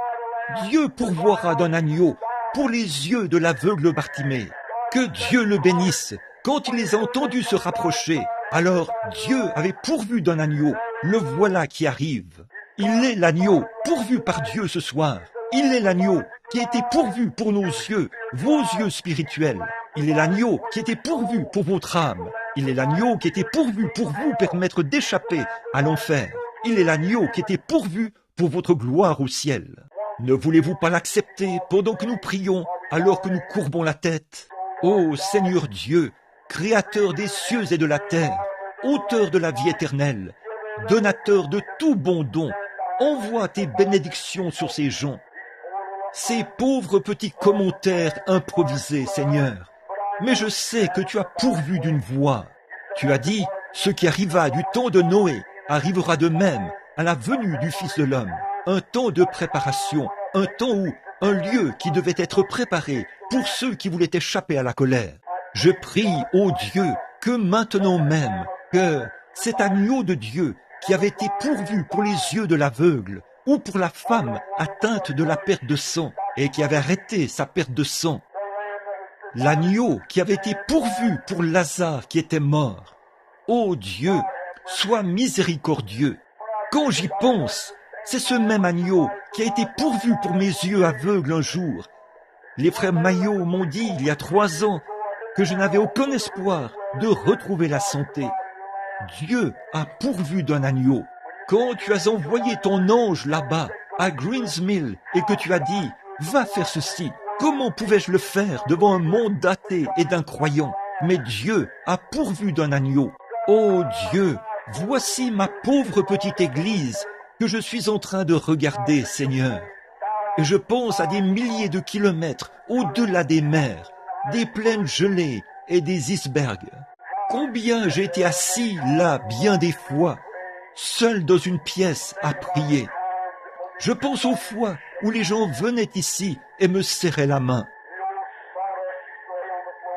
Dieu pourvoira d'un agneau pour les yeux de l'aveugle Bartimée. Que Dieu le bénisse. Quand il les a entendus se rapprocher, alors Dieu avait pourvu d'un agneau. Le voilà qui arrive. Il est l'agneau pourvu par Dieu ce soir. Il est l'agneau qui a été pourvu pour nos yeux, vos yeux spirituels. Il est l'agneau qui était pourvu pour votre âme. Il est l'agneau qui était pourvu pour vous permettre d'échapper à l'enfer. Il est l'agneau qui était pourvu pour votre gloire au ciel. Ne voulez-vous pas l'accepter pendant que nous prions, alors que nous courbons la tête? Ô Seigneur Dieu, Créateur des cieux et de la terre, auteur de la vie éternelle, donateur de tout bon don, envoie tes bénédictions sur ces gens. Ces pauvres petits commentaires improvisés, Seigneur. Mais je sais que tu as pourvu d'une voie. Tu as dit, ce qui arriva du temps de Noé arrivera de même à la venue du Fils de l'homme. Un temps de préparation, un temps où un lieu qui devait être préparé pour ceux qui voulaient échapper à la colère. Je prie, ô Dieu, que maintenant même, que cet agneau de Dieu qui avait été pourvu pour les yeux de l'aveugle ou pour la femme atteinte de la perte de sang et qui avait arrêté sa perte de sang, l'agneau qui avait été pourvu pour Lazare qui était mort. Ô Dieu, sois miséricordieux. Quand j'y pense, c'est ce même agneau qui a été pourvu pour mes yeux aveugles un jour. Les frères Maillot m'ont dit il y a 3 ans que je n'avais aucun espoir de retrouver la santé. Dieu a pourvu d'un agneau. Quand tu as envoyé ton ange là-bas, à Greens Mill, et que tu as dit « Va faire ceci », comment pouvais-je le faire devant un monde d'athées et d'incroyants? Mais Dieu a pourvu d'un agneau. Ô Dieu, voici ma pauvre petite église que je suis en train de regarder, Seigneur. Et je pense à des milliers de kilomètres au-delà des mers, des plaines gelées et des icebergs. Combien j'ai été assis là bien des fois, seul dans une pièce à prier. Je pense aux fois où les gens venaient ici et me serraient la main.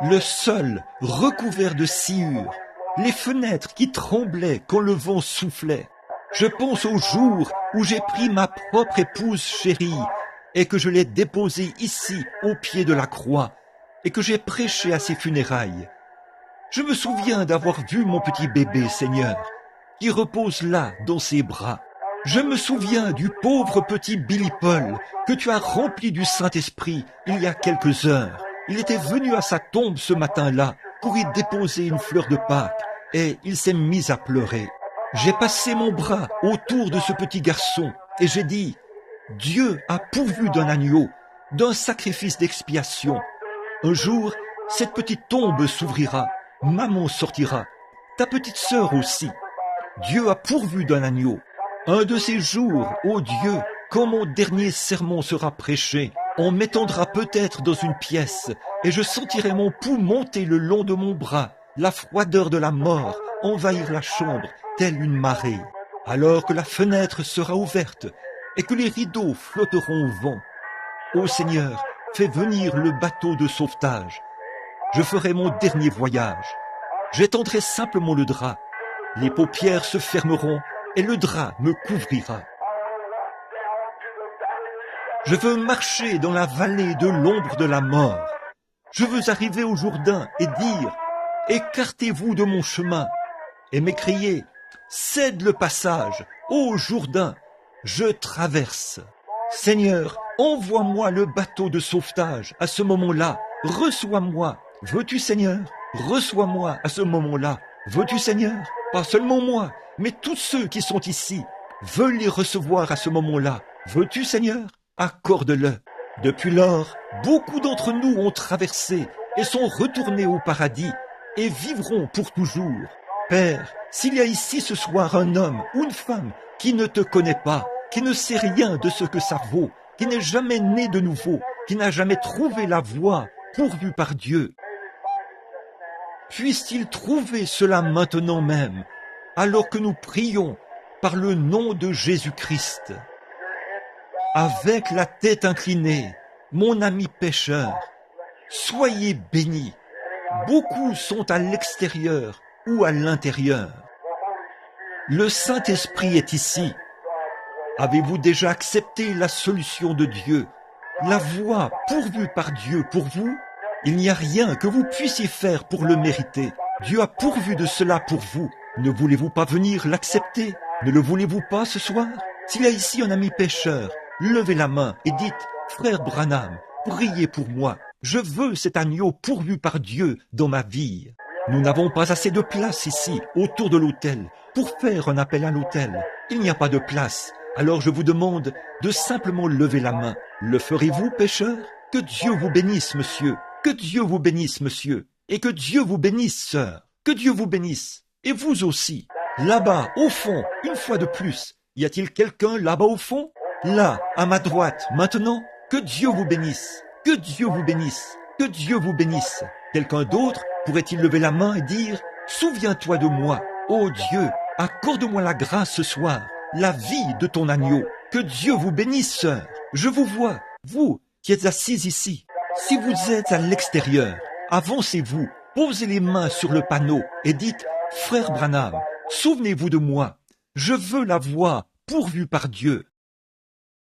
Le sol recouvert de sciure, les fenêtres qui tremblaient quand le vent soufflait. Je pense au jour où j'ai pris ma propre épouse chérie et que je l'ai déposée ici au pied de la croix et que j'ai prêché à ses funérailles. Je me souviens d'avoir vu mon petit bébé, Seigneur, qui repose là dans ses bras. Je me souviens du pauvre petit Billy Paul que tu as rempli du Saint-Esprit il y a quelques heures. Il était venu à sa tombe ce matin-là pour y déposer une fleur de Pâques et il s'est mis à pleurer. J'ai passé mon bras autour de ce petit garçon et j'ai dit « Dieu a pourvu d'un agneau, d'un sacrifice d'expiation. Un jour, cette petite tombe s'ouvrira, maman sortira, ta petite sœur aussi. Dieu a pourvu d'un agneau. Un de ces jours, ô Dieu, quand mon dernier sermon sera prêché, on m'étendra peut-être dans une pièce et je sentirai mon pouls monter le long de mon bras, la froideur de la mort envahir la chambre, telle une marée, alors que la fenêtre sera ouverte et que les rideaux flotteront au vent. Ô Seigneur, fais venir le bateau de sauvetage. Je ferai mon dernier voyage. J'étendrai simplement le drap. Les paupières se fermeront et le drap me couvrira. Je veux marcher dans la vallée de l'ombre de la mort. Je veux arriver au Jourdain et dire, écartez-vous de mon chemin, et m'écrier, cède le passage, ô Jourdain, je traverse. Seigneur, envoie-moi le bateau de sauvetage à ce moment-là, reçois-moi. Veux-tu, Seigneur? Reçois-moi à ce moment-là. Veux-tu, Seigneur? Pas seulement moi, mais tous ceux qui sont ici veulent les recevoir à ce moment-là. Veux-tu, Seigneur? Accorde-le. Depuis lors, beaucoup d'entre nous ont traversé et sont retournés au paradis et vivront pour toujours. Père, s'il y a ici ce soir un homme ou une femme qui ne te connaît pas, qui ne sait rien de ce que ça vaut, qui n'est jamais né de nouveau, qui n'a jamais trouvé la voie pourvue par Dieu, puisse-t-il trouver cela maintenant même, alors que nous prions par le nom de Jésus-Christ. Avec la tête inclinée, mon ami pécheur, soyez bénis. Beaucoup sont à l'extérieur ou à l'intérieur. Le Saint-Esprit est ici. Avez-vous déjà accepté la solution de Dieu, la voie pourvue par Dieu pour vous? Il n'y a rien que vous puissiez faire pour le mériter. Dieu a pourvu de cela pour vous. Ne voulez-vous pas venir l'accepter? Ne le voulez-vous pas ce soir? S'il y a ici un ami pécheur, levez la main et dites, frère Branham, priez pour moi. Je veux cet agneau pourvu par Dieu dans ma vie. Nous n'avons pas assez de place ici, autour de l'autel, pour faire un appel à l'autel. Il n'y a pas de place. Alors je vous demande de simplement lever la main. Le ferez-vous, pécheur? Que Dieu vous bénisse, monsieur. Que Dieu vous bénisse, monsieur. Et que Dieu vous bénisse, sœur. Que Dieu vous bénisse. Et vous aussi. Là-bas, au fond, une fois de plus. Y a-t-il quelqu'un là-bas au fond? Là, à ma droite, maintenant. Que Dieu vous bénisse. Que Dieu vous bénisse. Que Dieu vous bénisse. Quelqu'un d'autre pourrait-il lever la main et dire, souviens-toi de moi. Ô Dieu, accorde-moi la grâce ce soir. La vie de ton agneau. Que Dieu vous bénisse, sœur. Je vous vois, vous qui êtes assises ici. Si vous êtes à l'extérieur, avancez-vous, posez les mains sur le panneau et dites, frère Branham, souvenez-vous de moi. Je veux la voie pourvue par Dieu.